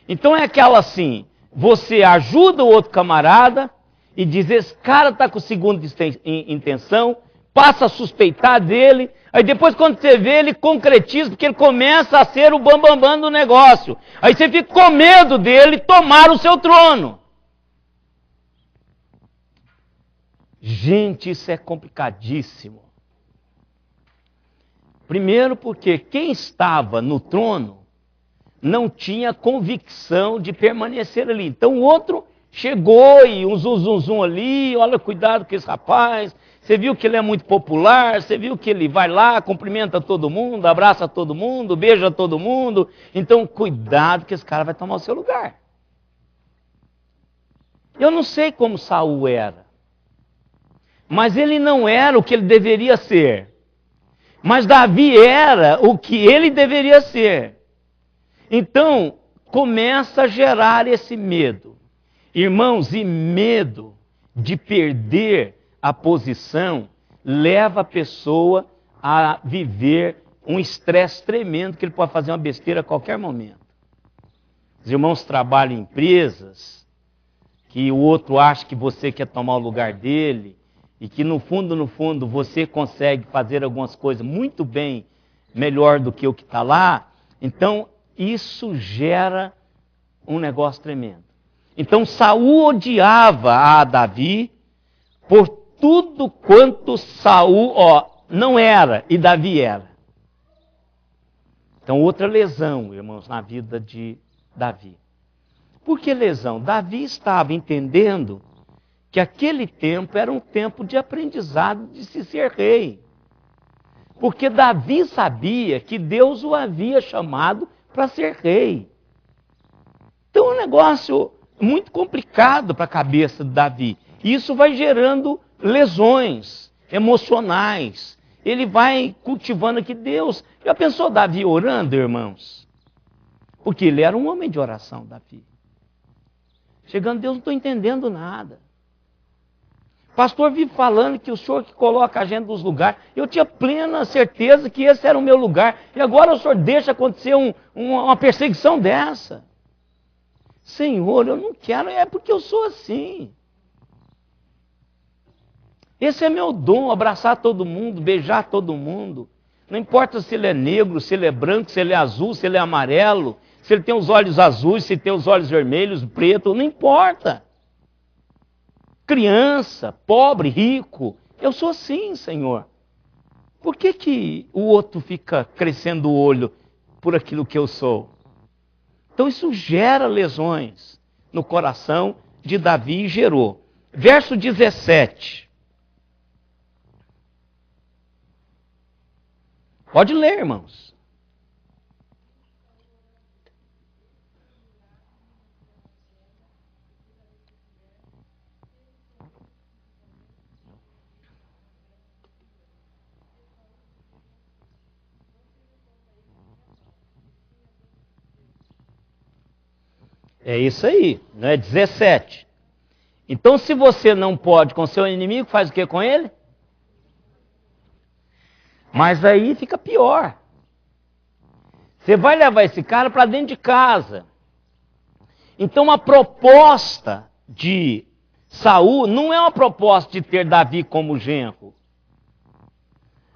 Então é aquela assim, você ajuda o outro camarada e diz, esse cara está com segunda intenção, passa a suspeitar dele, aí depois quando você vê, ele concretiza, porque ele começa a ser o bambambam do negócio. Aí você fica com medo dele tomar o seu trono. Gente, isso é complicadíssimo. Primeiro porque quem estava no trono não tinha convicção de permanecer ali. Então o outro chegou e um zum ali, olha, cuidado com esse rapaz, você viu que ele é muito popular, você viu que ele vai lá, cumprimenta todo mundo, abraça todo mundo, beija todo mundo, então cuidado que esse cara vai tomar o seu lugar. Eu não sei como Saul era, mas ele não era o que ele deveria ser. Mas Davi era o que ele deveria ser. Então, começa a gerar esse medo. Irmãos, e medo de perder a posição leva a pessoa a viver um estresse tremendo, que ele pode fazer uma besteira a qualquer momento. Os irmãos trabalham em empresas, que o outro acha que você quer tomar o lugar dele, e que no fundo, você consegue fazer algumas coisas muito bem, melhor do que o que está lá. Então, isso gera um negócio tremendo. Então, Saul odiava a Davi por tudo quanto Saul não era e Davi era. Então, outra lesão, irmãos, na vida de Davi. Por que lesão? Davi estava entendendo que aquele tempo era um tempo de aprendizado de se ser rei. Porque Davi sabia que Deus o havia chamado para ser rei. Então é um negócio muito complicado para a cabeça de Davi. Isso vai gerando lesões emocionais. Ele vai cultivando aqui Deus. Já pensou Davi orando, irmãos? Porque ele era um homem de oração, Davi. Chegando, Deus, não estou entendendo nada. Pastor vive falando que o senhor que coloca a gente nos lugares. Eu tinha plena certeza que esse era o meu lugar. E agora o senhor deixa acontecer uma perseguição dessa. Senhor, eu não quero, é porque eu sou assim. Esse é meu dom, abraçar todo mundo, beijar todo mundo. Não importa se ele é negro, se ele é branco, se ele é azul, se ele é amarelo, se ele tem os olhos azuis, se tem os olhos vermelhos, preto, não importa. Criança, pobre, rico, eu sou assim, Senhor. Por que o outro fica crescendo o olho por aquilo que eu sou? Então isso gera lesões no coração de Davi e gerou. Verso 17. Pode ler, irmãos. É isso aí, não é 17. Então, se você não pode com seu inimigo, faz o que com ele? Mas aí fica pior. Você vai levar esse cara para dentro de casa. Então, a proposta de Saul não é uma proposta de ter Davi como genro.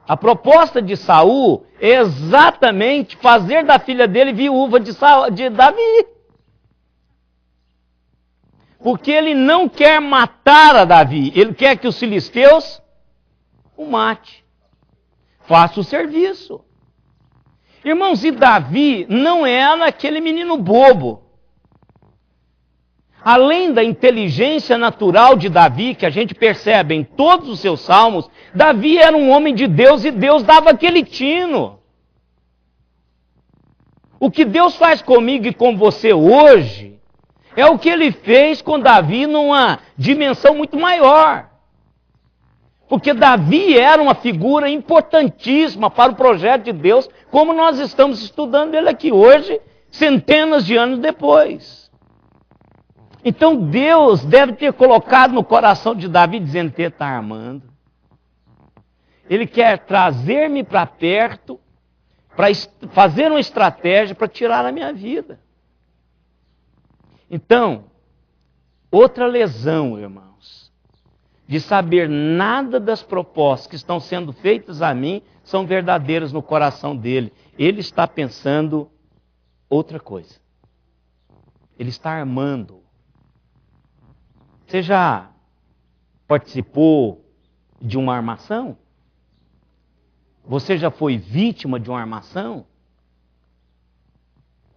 A proposta de Saul é exatamente fazer da filha dele viúva de Davi. Porque ele não quer matar a Davi, ele quer que os filisteus o mate. Faça o serviço. Irmãos, e Davi não era aquele menino bobo. Além da inteligência natural de Davi, que a gente percebe em todos os seus salmos, Davi era um homem de Deus e Deus dava aquele tino. O que Deus faz comigo e com você hoje é o que ele fez com Davi numa dimensão muito maior. Porque Davi era uma figura importantíssima para o projeto de Deus, como nós estamos estudando ele aqui hoje, centenas de anos depois. Então Deus deve ter colocado no coração de Davi, dizendo que ele está armando. Ele quer trazer-me para perto, para fazer uma estratégia para tirar a minha vida. Então, outra lesão, irmãos, de saber nada das propostas que estão sendo feitas a mim são verdadeiras no coração dele. Ele está pensando outra coisa. Ele está armando. Você já participou de uma armação? Você já foi vítima de uma armação?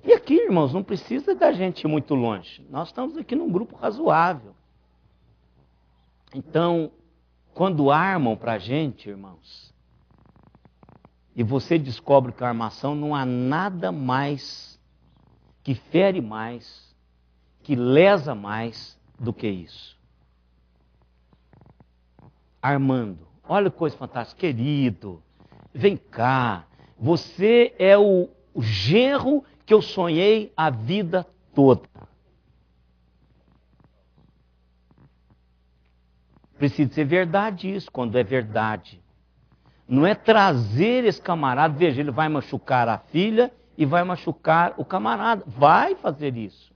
E aqui, irmãos, não precisa da gente ir muito longe. Nós estamos aqui num grupo razoável. Então, quando armam para a gente, irmãos, e você descobre que a armação não há nada mais, que fere mais, que lesa mais do que isso. Armando. Olha que coisa fantástica. Querido, vem cá. Você é o genro que eu sonhei a vida toda. Precisa ser verdade isso, quando é verdade. Não é trazer esse camarada, veja, ele vai machucar a filha e vai machucar o camarada. Vai fazer isso.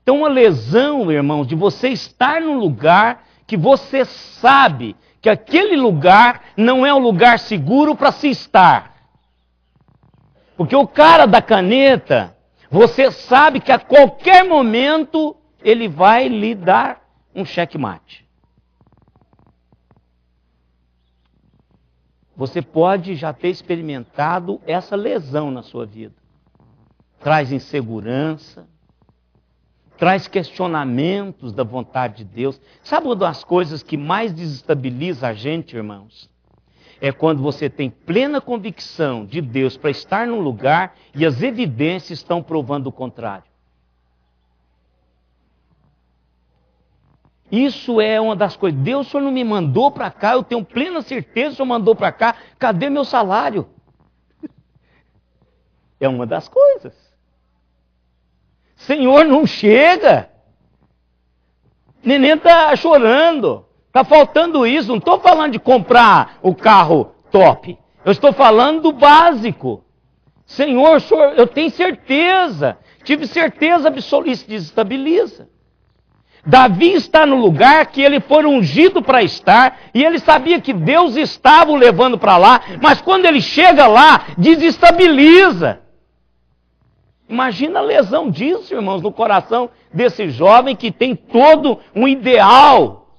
Então, uma lesão, irmãos, de você estar num lugar que você sabe que aquele lugar não é um lugar seguro para se estar. Porque o cara da caneta, você sabe que a qualquer momento ele vai lhe dar um checkmate. Você pode já ter experimentado essa lesão na sua vida. Traz insegurança, traz questionamentos da vontade de Deus. Sabe uma das coisas que mais desestabiliza a gente, irmãos? É quando você tem plena convicção de Deus para estar num lugar e as evidências estão provando o contrário. Isso é uma das coisas. Deus, o Senhor não me mandou para cá, eu tenho plena certeza que o Senhor mandou para cá. Cadê meu salário? É uma das coisas. Senhor, não chega. Neném está chorando. Está faltando isso. Não estou falando de comprar o carro top. Eu estou falando do básico. Senhor, eu tenho certeza. Tive certeza absoluta. Isso desestabiliza. Davi está no lugar que ele foi ungido para estar, e ele sabia que Deus estava o levando para lá, mas quando ele chega lá, desestabiliza. Imagina a lesão disso, irmãos, no coração desse jovem que tem todo um ideal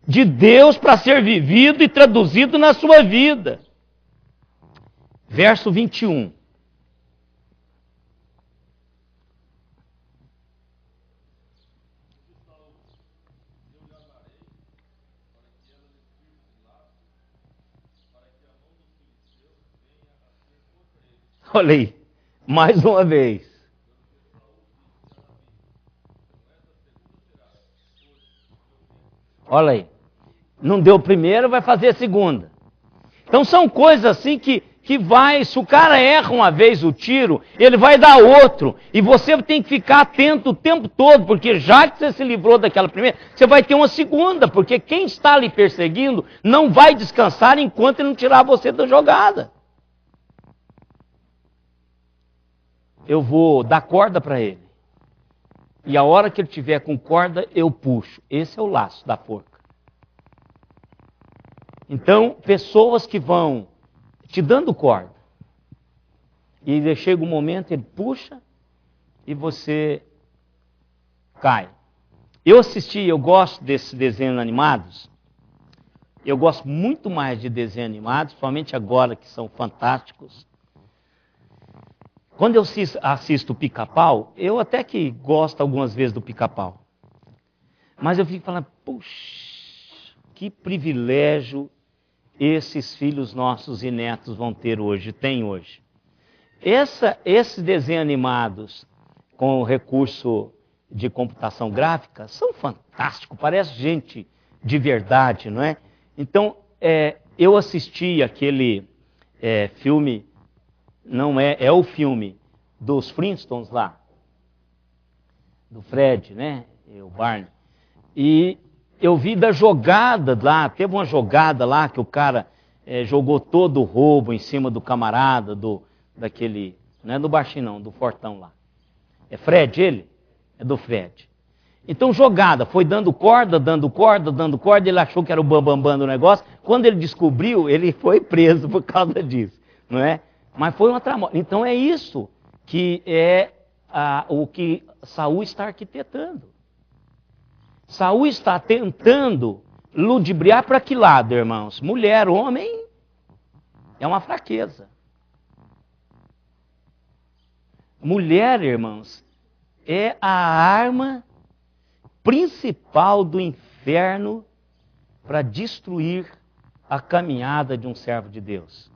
de Deus para ser vivido e traduzido na sua vida. Verso 21. Olha aí, mais uma vez. Olha aí. Não deu primeira, vai fazer a segunda. Então são coisas assim que vai, se o cara erra uma vez o tiro, ele vai dar outro. E você tem que ficar atento o tempo todo, porque já que você se livrou daquela primeira, você vai ter uma segunda, porque quem está lhe perseguindo não vai descansar enquanto ele não tirar você da jogada. Eu vou dar corda para ele. E a hora que ele tiver com corda, eu puxo. Esse é o laço da forca. Então, pessoas que vão te dando corda. E chega um momento, ele puxa e você cai. Eu gosto desses desenhos animados. Eu gosto muito mais de desenhos animados, somente agora que são fantásticos. Quando eu assisto o Pica-Pau, eu até que gosto algumas vezes do Pica-Pau. Mas eu fico falando, puxa, que privilégio esses filhos nossos e netos vão ter hoje, têm hoje. Esses desenhos animados com o recurso de computação gráfica são fantásticos, parece gente de verdade, não é? Então, eu assisti aquele filme, não é o filme dos Flintstones lá, do Fred, né? o Barney. E eu vi da jogada lá, teve uma jogada lá que o cara jogou todo o roubo em cima do camarada, daquele, não é do baixinho não, do fortão lá. É Fred ele? É do Fred. Então jogada, foi dando corda, ele achou que era o bambambam do negócio. Quando ele descobriu, ele foi preso por causa disso, não é? Mas foi uma tramóia. Então é isso que é o que Saul está arquitetando. Saul está tentando ludibriar para que lado, irmãos? Mulher, homem, é uma fraqueza. Mulher, irmãos, é a arma principal do inferno para destruir a caminhada de um servo de Deus.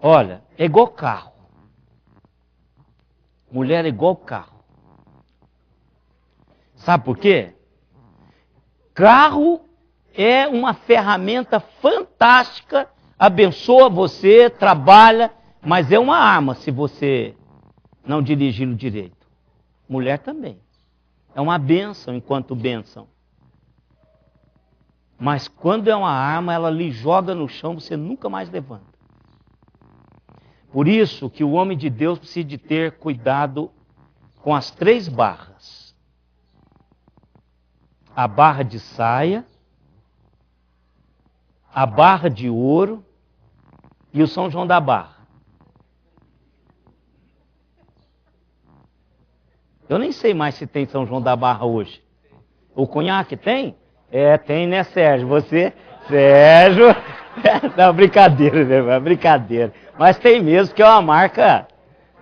Olha, é igual carro. Mulher é igual carro. Sabe por quê? Carro é uma ferramenta fantástica, abençoa você, trabalha, mas é uma arma se você não dirigi-lo direito. Mulher também. É uma bênção enquanto bênção. Mas quando é uma arma, ela lhe joga no chão, você nunca mais levanta. Por isso que o homem de Deus precisa de ter cuidado com as 3 barras. A barra de saia, a barra de ouro e o São João da Barra. Eu nem sei mais se tem São João da Barra hoje. O conhaque tem? Tem, né, Sérgio? Você, Sérgio... Não, brincadeira, né? Brincadeira. Mas tem mesmo, que é uma marca...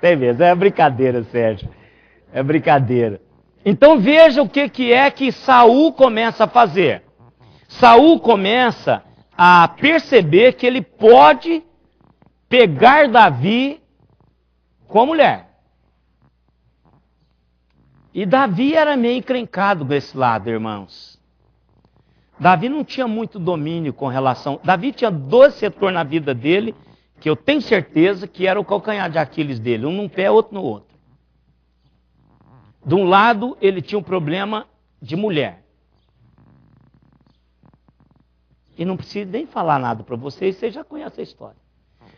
Tem mesmo, é brincadeira, Sérgio. É brincadeira. Então veja o que é que Saul começa a fazer. Saul começa a perceber que ele pode pegar Davi com a mulher. E Davi era meio encrencado desse lado, irmãos. Davi não tinha muito domínio com relação... Davi tinha 2 setores na vida dele, que eu tenho certeza que era o calcanhar de Aquiles dele. Um num pé, outro no outro. De um lado, ele tinha um problema de mulher. E não preciso nem falar nada para vocês, vocês já conhecem a história.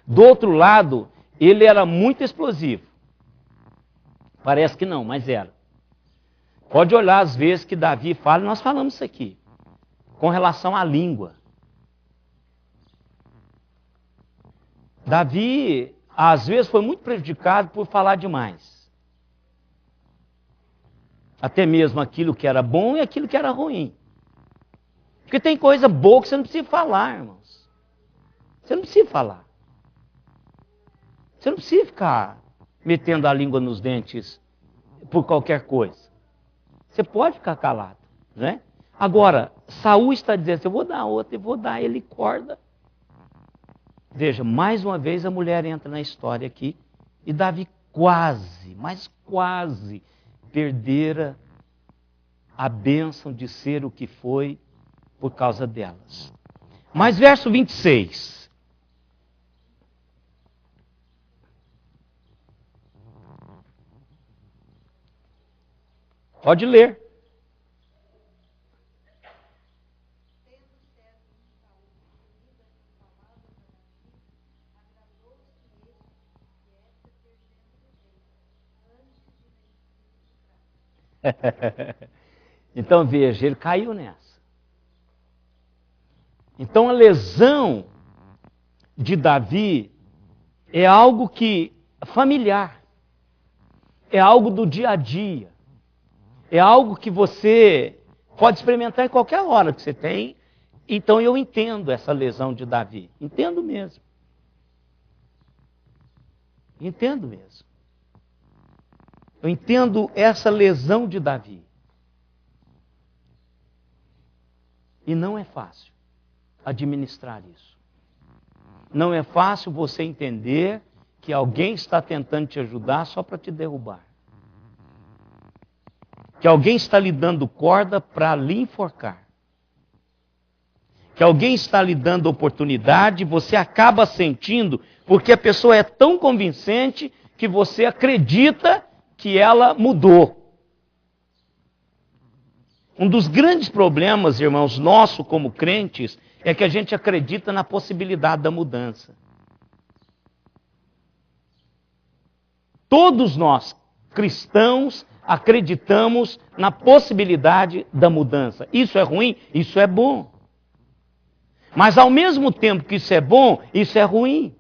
Do outro lado, ele era muito explosivo. Parece que não, mas era. Pode olhar as vezes que Davi fala, nós falamos isso aqui. Com relação à língua. Davi, às vezes, foi muito prejudicado por falar demais. Até mesmo aquilo que era bom e aquilo que era ruim. Porque tem coisa boa que você não precisa falar, irmãos. Você não precisa falar. Você não precisa ficar metendo a língua nos dentes por qualquer coisa. Você pode ficar calado, né? Agora, Saul está dizendo, eu vou dar outra, eu vou dar ele corda. Veja, mais uma vez a mulher entra na história aqui. E Davi quase, mas quase, perdera a bênção de ser o que foi por causa delas. Mas verso 26. Pode ler. Então veja, ele caiu nessa. Então a lesão de Davi é algo que familiar, é algo do dia a dia, é algo que você pode experimentar em qualquer hora que você tem. Então eu entendo essa lesão de Davi, entendo mesmo. Entendo mesmo. Eu entendo essa lesão de Davi. E não é fácil administrar isso. Não é fácil você entender que alguém está tentando te ajudar só para te derrubar. Que alguém está lhe dando corda para lhe enforcar. Que alguém está lhe dando oportunidade e você acaba sentindo, porque a pessoa é tão convincente que você acredita que ela mudou. Um dos grandes problemas, irmãos, nosso como crentes, é que a gente acredita na possibilidade da mudança. Todos nós, cristãos, acreditamos na possibilidade da mudança. Isso é ruim? Isso é bom. Mas ao mesmo tempo que isso é bom, isso é ruim.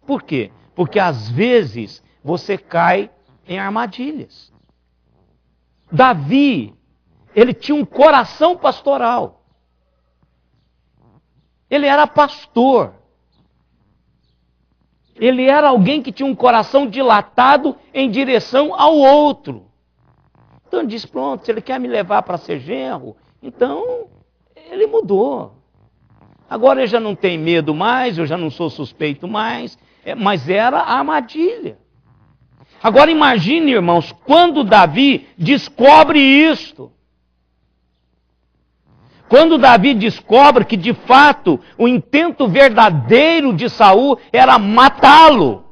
Por quê? Porque às vezes você cai em armadilhas. Davi, ele tinha um coração pastoral. Ele era pastor. Ele era alguém que tinha um coração dilatado em direção ao outro. Então ele disse, pronto, se ele quer me levar para ser genro, então ele mudou. Agora ele já não tem medo mais, eu já não sou suspeito mais, mas era a armadilha. Agora imagine, irmãos, quando Davi descobre isto. Quando Davi descobre que, de fato, o intento verdadeiro de Saul era matá-lo.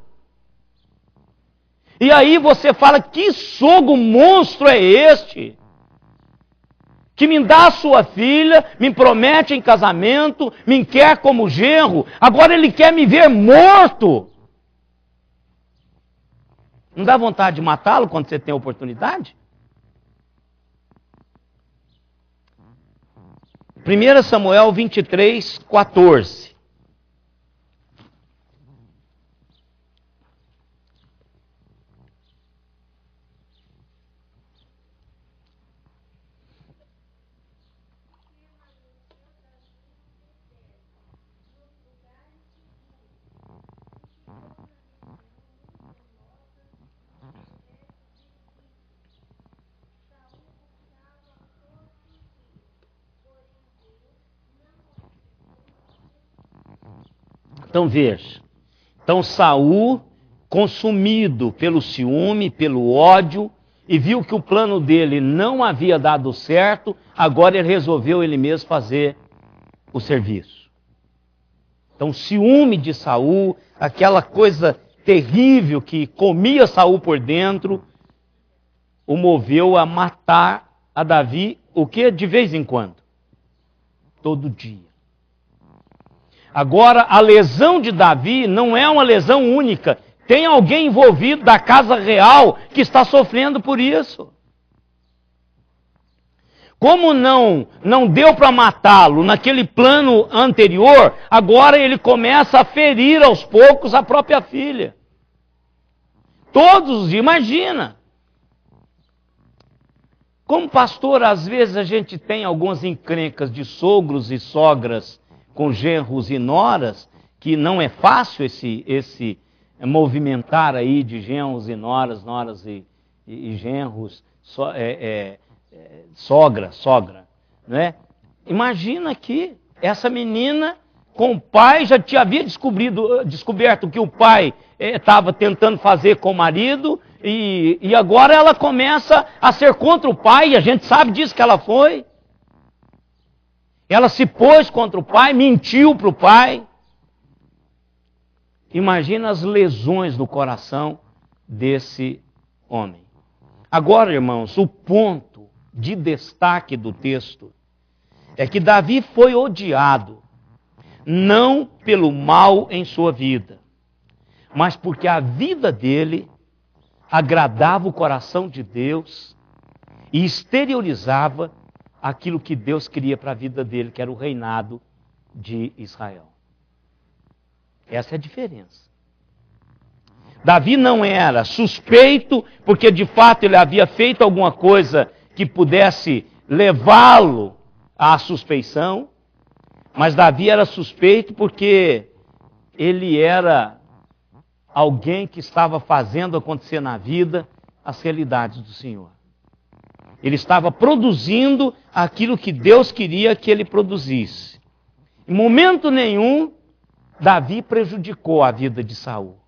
E aí você fala, que sogro monstro é este? Que me dá a sua filha, me promete em casamento, me quer como genro, agora ele quer me ver morto. Não dá vontade de matá-lo quando você tem a oportunidade? 1 Samuel 23, 14. Então veja, então Saul, consumido pelo ciúme, pelo ódio, e viu que o plano dele não havia dado certo, agora ele resolveu ele mesmo fazer o serviço. Então o ciúme de Saul, aquela coisa terrível que comia Saul por dentro, o moveu a matar a Davi, o que? De vez em quando. Todo dia. Agora, a lesão de Davi não é uma lesão única. Tem alguém envolvido da casa real que está sofrendo por isso. Como não deu para matá-lo naquele plano anterior, agora ele começa a ferir aos poucos a própria filha. Todos, imagina. Como pastor, às vezes a gente tem algumas encrencas de sogros e sogras com genros e noras, que não é fácil esse movimentar aí de genros e noras e genros, sogra, né? Imagina que essa menina com o pai já havia descoberto que o pai estava tentando fazer com o marido, e agora ela começa a ser contra o pai, e a gente sabe disso que ela foi. Ela se pôs contra o pai, mentiu para o pai. Imagina as lesões no coração desse homem. Agora, irmãos, o ponto de destaque do texto é que Davi foi odiado, não pelo mal em sua vida, mas porque a vida dele agradava o coração de Deus e exteriorizava aquilo que Deus queria para a vida dele, que era o reinado de Israel. Essa é a diferença. Davi não era suspeito, porque de fato ele havia feito alguma coisa que pudesse levá-lo à suspeição, mas Davi era suspeito porque ele era alguém que estava fazendo acontecer na vida as realidades do Senhor. Ele estava produzindo aquilo que Deus queria que ele produzisse. Em momento nenhum, Davi prejudicou a vida de Saul.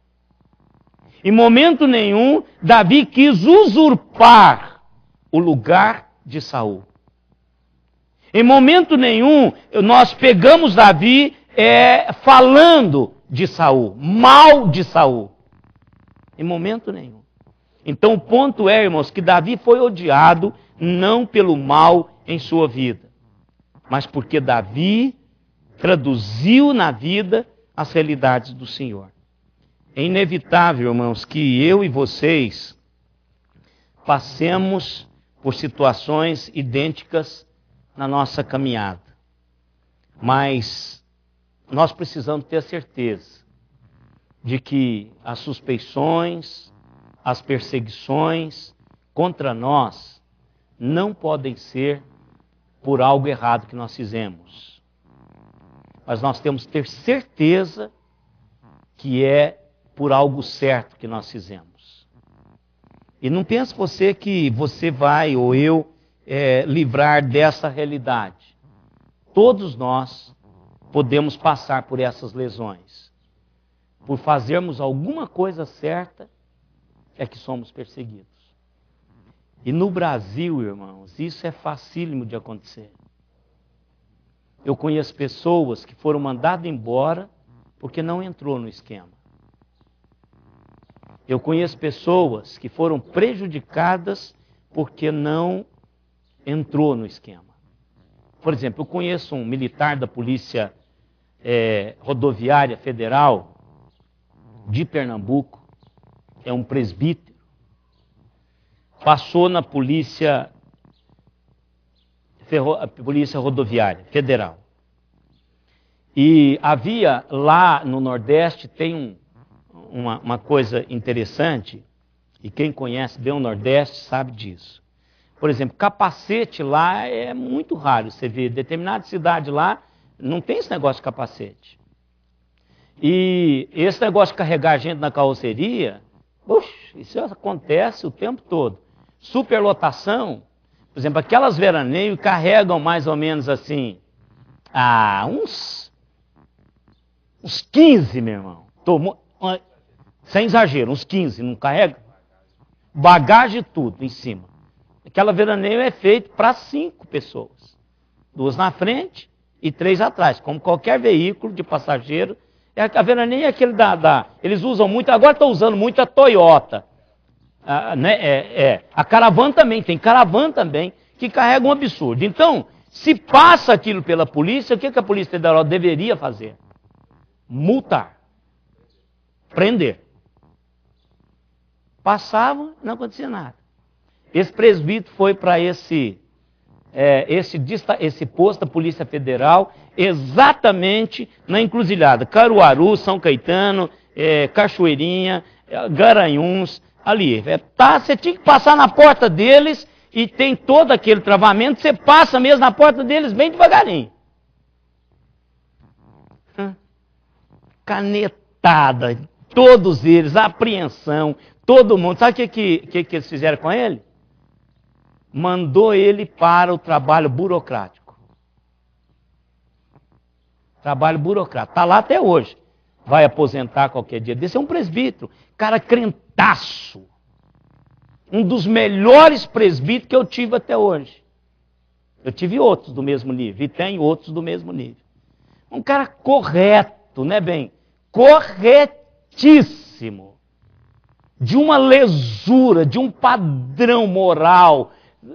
Em momento nenhum, Davi quis usurpar o lugar de Saul. Em momento nenhum, nós pegamos Davi falando de Saul, mal de Saul. Em momento nenhum. Então o ponto é, irmãos, que Davi foi odiado não pelo mal em sua vida, mas porque Davi traduziu na vida as realidades do Senhor. É inevitável, irmãos, que eu e vocês passemos por situações idênticas na nossa caminhada. Mas nós precisamos ter a certeza de que as suspeições, as perseguições contra nós não podem ser por algo errado que nós fizemos. Mas nós temos que ter certeza que é por algo certo que nós fizemos. E não pense você que você vai, ou eu, livrar dessa realidade. Todos nós podemos passar por essas lesões. Por fazermos alguma coisa certa, é que somos perseguidos. E no Brasil, irmãos, isso é facílimo de acontecer. Eu conheço pessoas que foram mandadas embora porque não entrou no esquema. Eu conheço pessoas que foram prejudicadas porque não entrou no esquema. Por exemplo, eu conheço um militar da Polícia Rodoviária Federal de Pernambuco, é um presbítero, passou na Polícia Rodoviária Federal. E havia lá no Nordeste, tem uma coisa interessante, e quem conhece bem o Nordeste sabe disso. Por exemplo, capacete lá é muito raro. Você vê, determinada cidade lá, não tem esse negócio de capacete. E esse negócio de carregar gente na carroceria, isso acontece o tempo todo. Superlotação, por exemplo, aquelas veraneios carregam mais ou menos assim, uns 15, meu irmão. Sem exagero, uns 15, não carrega? Bagagem e tudo em cima. Aquela veraneio é feito para 5 pessoas. 2 na frente e 3 atrás, como qualquer veículo de passageiro. A veraneio é aquele eles usam muito, agora estão usando muito a Toyota. A Caravan também, tem Caravan também, que carrega um absurdo. Então, se passa aquilo pela polícia, o que a Polícia Federal deveria fazer? Multar. Prender. Passava, não acontecia nada. Esse presbítero foi para esse posto da Polícia Federal, exatamente na encruzilhada. Caruaru, São Caetano, Cachoeirinha, Garanhuns, ali. Você tinha que passar na porta deles e tem todo aquele travamento, você passa mesmo na porta deles bem devagarinho. Canetada, todos eles, apreensão, todo mundo. Sabe o que eles fizeram com ele? Mandou ele para o trabalho burocrático. Trabalho burocrático. Está lá até hoje. Vai aposentar qualquer dia desse. É um presbítero. Cara crentaço. Um dos melhores presbíteros que eu tive até hoje. Eu tive outros do mesmo nível. E tenho outros do mesmo nível. Um cara correto, né, bem? Corretíssimo. De uma lesura, de um padrão moral,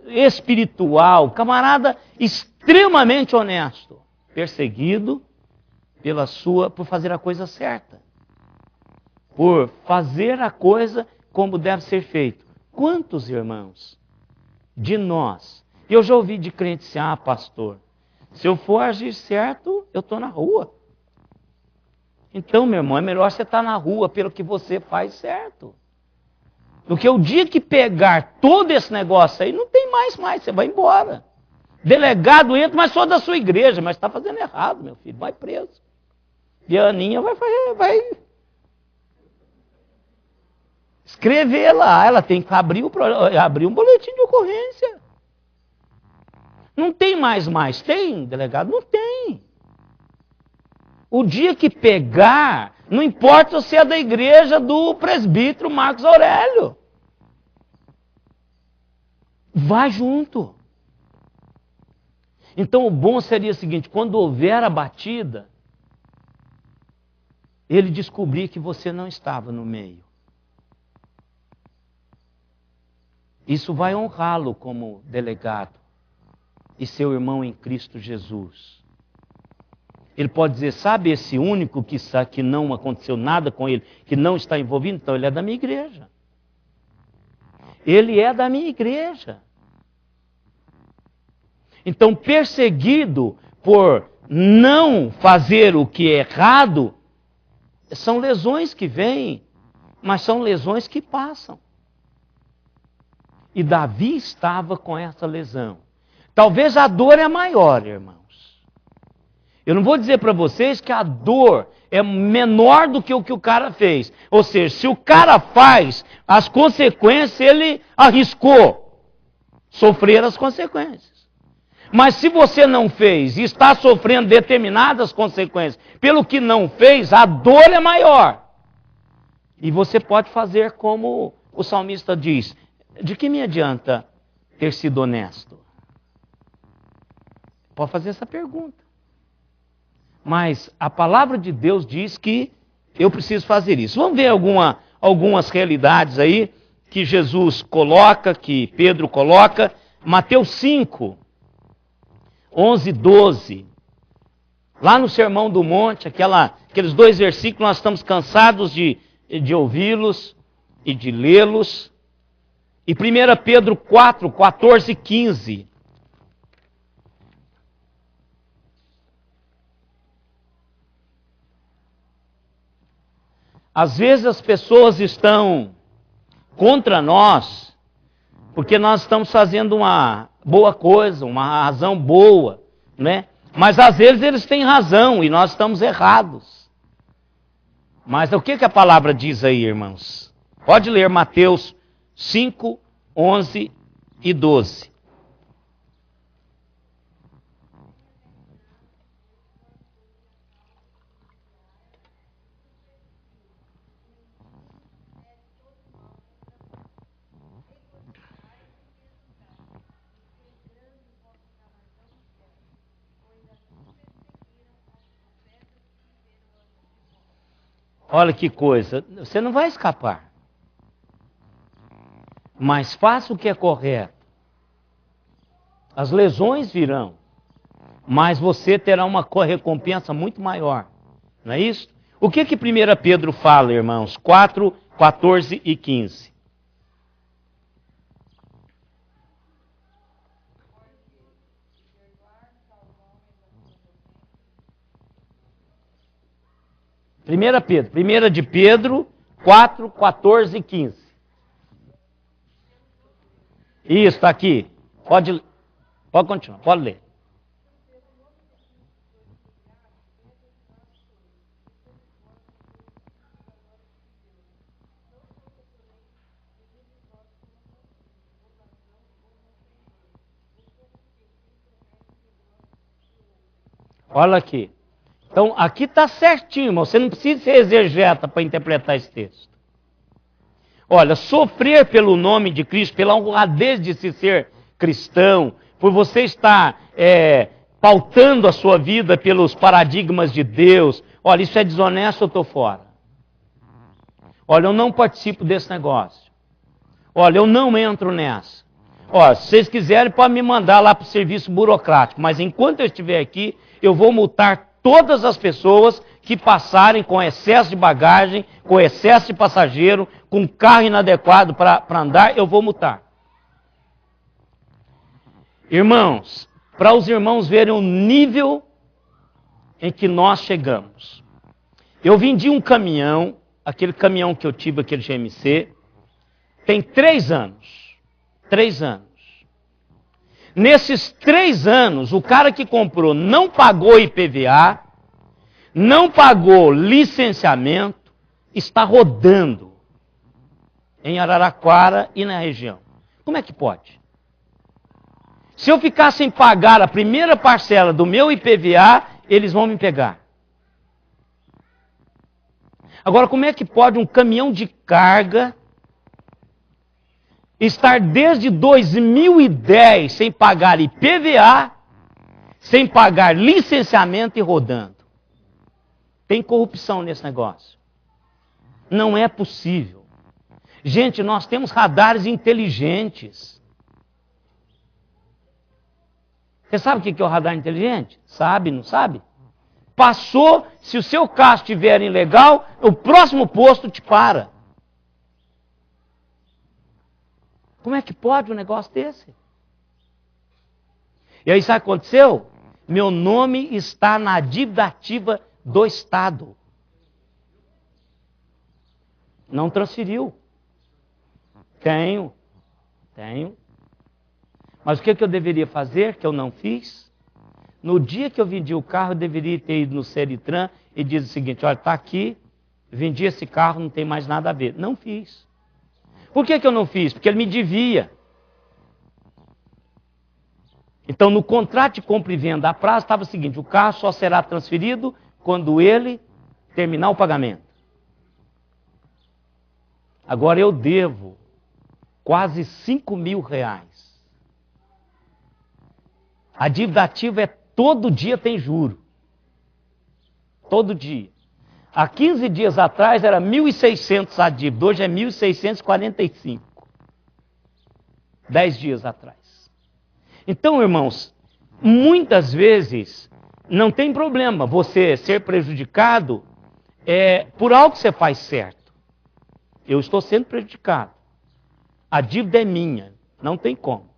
espiritual, camarada extremamente honesto, perseguido por fazer a coisa certa, por fazer a coisa como deve ser feito. Quantos irmãos de nós, eu já ouvi de crente assim, pastor, se eu for agir certo, eu estou na rua. Então, meu irmão, é melhor você estar na rua pelo que você faz certo. Do que o dia que pegar todo esse negócio aí, não tem mais, você vai embora. Delegado entra, mas só da sua igreja, mas está fazendo errado, meu filho, vai preso. E a Aninha vai escrever lá, ela tem que abrir um boletim de ocorrência. Não tem mais, tem, delegado? Não tem. O dia que pegar, não importa se é da igreja do presbítero Marcos Aurélio. Vai junto. Então o bom seria o seguinte, quando houver a batida, ele descobrir que você não estava no meio. Isso vai honrá-lo como delegado e seu irmão em Cristo Jesus. Ele pode dizer, sabe esse único que não aconteceu nada com ele, que não está envolvido? Então ele é da minha igreja. Ele é da minha igreja. Então, perseguido por não fazer o que é errado, são lesões que vêm, mas são lesões que passam. E Davi estava com essa lesão. Talvez a dor é maior, irmãos. Eu não vou dizer para vocês que a dor é menor do que o cara fez. Ou seja, se o cara faz as consequências, ele arriscou sofrer as consequências. Mas se você não fez e está sofrendo determinadas consequências pelo que não fez, a dor é maior. E você pode fazer como o salmista diz, de que me adianta ter sido honesto? Pode fazer essa pergunta. Mas a palavra de Deus diz que eu preciso fazer isso. Vamos ver algumas realidades aí que Jesus coloca, que Pedro coloca. Mateus 5, 11, 12. Lá no Sermão do Monte, aqueles 2 versículos, nós estamos cansados de ouvi-los e de lê-los. E 1 Pedro 4, 14 e 15. Às vezes as pessoas estão contra nós, porque nós estamos fazendo uma boa coisa, uma razão boa, né? Mas às vezes eles têm razão e nós estamos errados. Mas o que a palavra diz aí, irmãos? Pode ler Mateus 5, 11 e 12. Olha que coisa, você não vai escapar. Mas faça o que é correto. As lesões virão, mas você terá uma recompensa muito maior. Não é isso? O que 1 Pedro fala, irmãos? 4, 14 e 15. Primeira de Pedro 4, 14 e 15. Isso, está aqui. Pode continuar, pode ler. Olha aqui. Então, aqui está certinho, irmão. Você não precisa ser exegeta para interpretar esse texto. Olha, sofrer pelo nome de Cristo, pela honradez de se ser cristão, por você estar pautando a sua vida pelos paradigmas de Deus. Olha, isso é desonesto, eu estou fora. Olha, eu não participo desse negócio. Olha, eu não entro nessa. Olha, se vocês quiserem, podem me mandar lá para o serviço burocrático. Mas enquanto eu estiver aqui, eu vou multar todas as pessoas que passarem com excesso de bagagem, com excesso de passageiro, com carro inadequado para andar, eu vou multar. Irmãos, para os irmãos verem o nível em que nós chegamos. Eu vendi um caminhão, aquele caminhão que eu tive, aquele GMC, tem 3 anos. 3 anos. Nesses 3 anos, o cara que comprou não pagou IPVA, não pagou licenciamento, está rodando em Araraquara e na região. Como é que pode? Se eu ficar sem pagar a primeira parcela do meu IPVA, eles vão me pegar. Agora, como é que pode um caminhão de carga estar desde 2010 sem pagar IPVA, sem pagar licenciamento e rodando? Tem corrupção nesse negócio. Não é possível. Gente, nós temos radares inteligentes. Você sabe o que é o radar inteligente? Sabe, não sabe? Passou, se o seu carro estiver ilegal, o próximo posto te para. Como é que pode um negócio desse? E aí sabe o que aconteceu? Meu nome está na dívida ativa do Estado. Não transferiu. Tenho. Mas o que eu deveria fazer, que eu não fiz? No dia que eu vendi o carro, eu deveria ter ido no Seritran e dizer o seguinte: olha, está aqui, vendi esse carro, não tem mais nada a ver. Não fiz. Por que eu não fiz? Porque ele me devia. Então, no contrato de compra e venda a prazo, estava o seguinte: o carro só será transferido quando ele terminar o pagamento. Agora eu devo quase R$5.000. A dívida ativa é todo dia tem juro. Todo dia. Há 15 dias atrás era 1.600 a dívida, hoje é 1.645. 10 dias atrás. Então, irmãos, muitas vezes não tem problema você ser prejudicado por algo que você faz certo. Eu estou sendo prejudicado. A dívida é minha, não tem como.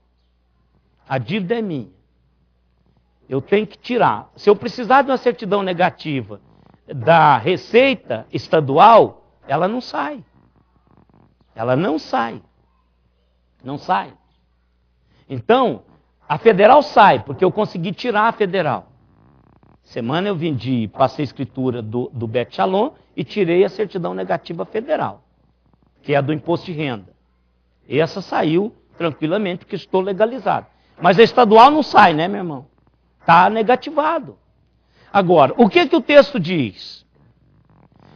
A dívida é minha. Eu tenho que tirar. Se eu precisar de uma certidão negativa da Receita Estadual, ela não sai. Ela não sai. Não sai. Então, a federal sai, porque eu consegui tirar a federal. Semana eu vendi, passei a escritura do Bet Shalom e tirei a certidão negativa federal, que é a do imposto de renda. Essa saiu tranquilamente, porque estou legalizado. Mas a estadual não sai, né, meu irmão? Está negativado. Agora, o que o texto diz?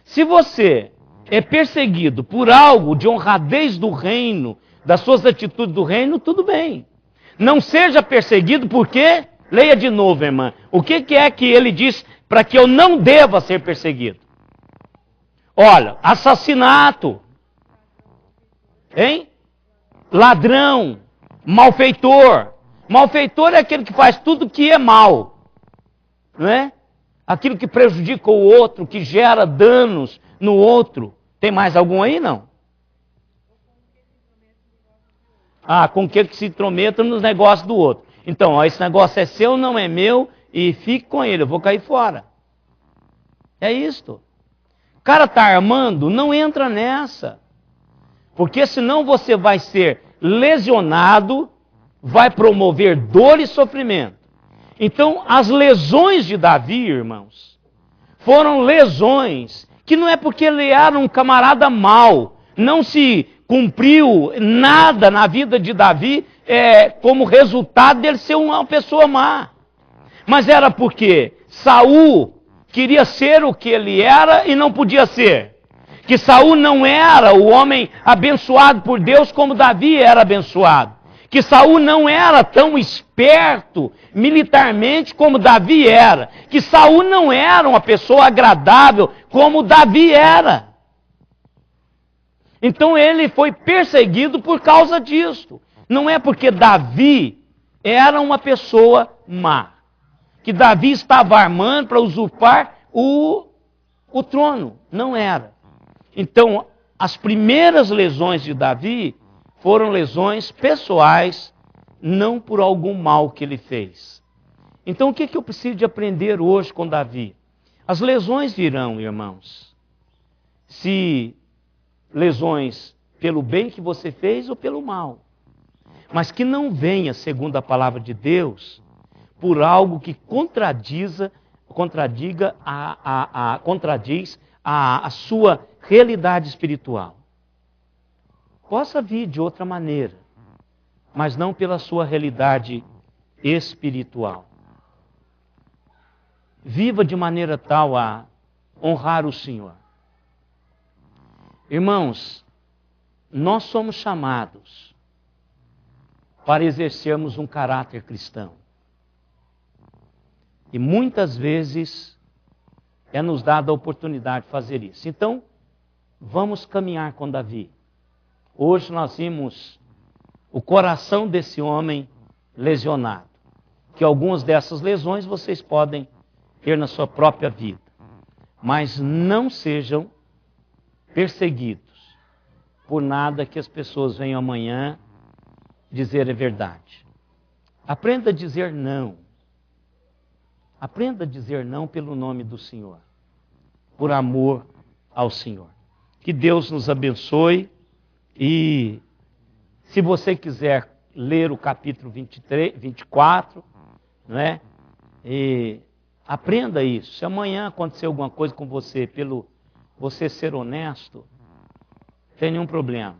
Se você é perseguido por algo de honradez do reino, das suas atitudes do reino, tudo bem. Não seja perseguido porque, leia de novo, irmã, o que é que ele diz para que eu não deva ser perseguido? Olha, assassinato, hein? Ladrão, malfeitor. Malfeitor é aquele que faz tudo que é mal, não é? Aquilo que prejudica o outro, que gera danos no outro. Tem mais algum aí, não? Com que se intrometa nos negócios do outro. Então, ó, esse negócio é seu, não é meu, e fique com ele, eu vou cair fora. É isto. O cara está armando, não entra nessa. Porque senão você vai ser lesionado, vai promover dor e sofrimento. Então, as lesões de Davi, irmãos, foram lesões que não é porque ele era um camarada mau, não se cumpriu nada na vida de Davi como resultado dele ser uma pessoa má. Mas era porque Saul queria ser o que ele era e não podia ser. Que Saul não era o homem abençoado por Deus como Davi era abençoado. Que Saul não era tão esperto militarmente como Davi era. Que Saul não era uma pessoa agradável como Davi era. Então ele foi perseguido por causa disso. Não é porque Davi era uma pessoa má. Que Davi estava armando para usurpar o trono. Não era. Então, as primeiras lesões de Davi foram lesões pessoais, não por algum mal que ele fez. Então, o que eu preciso de aprender hoje com Davi? As lesões virão, irmãos. Se lesões pelo bem que você fez ou pelo mal. Mas que não venha, segundo a palavra de Deus, por algo que contradiz a sua realidade espiritual. Possa vir de outra maneira, mas não pela sua realidade espiritual. Viva de maneira tal a honrar o Senhor. Irmãos, nós somos chamados para exercermos um caráter cristão. E muitas vezes é nos dada a oportunidade de fazer isso. Então, vamos caminhar com Davi. Hoje nós vimos o coração desse homem lesionado. Que algumas dessas lesões vocês podem ter na sua própria vida. Mas não sejam perseguidos por nada que as pessoas venham amanhã dizer é verdade. Aprenda a dizer não. Aprenda a dizer não pelo nome do Senhor. Por amor ao Senhor. Que Deus nos abençoe. E se você quiser ler o capítulo 24, não é? E aprenda isso. Se amanhã acontecer alguma coisa com você, pelo você ser honesto, não tem nenhum problema.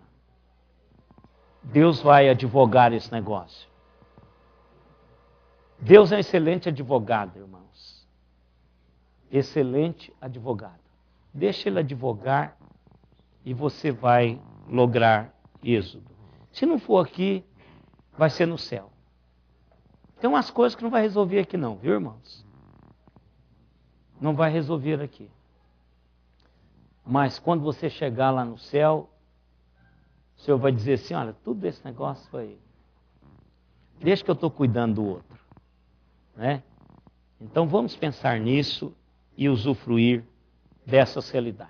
Deus vai advogar esse negócio. Deus é um excelente advogado, irmãos. Excelente advogado. Deixa ele advogar e você vai lograr êxodo. Se não for aqui, vai ser no céu. Tem umas coisas que não vai resolver aqui não, viu, irmãos? Não vai resolver aqui. Mas quando você chegar lá no céu, o Senhor vai dizer assim, olha, tudo esse negócio foi... Deixa que eu estou cuidando do outro. Né? Então vamos pensar nisso e usufruir dessas realidades.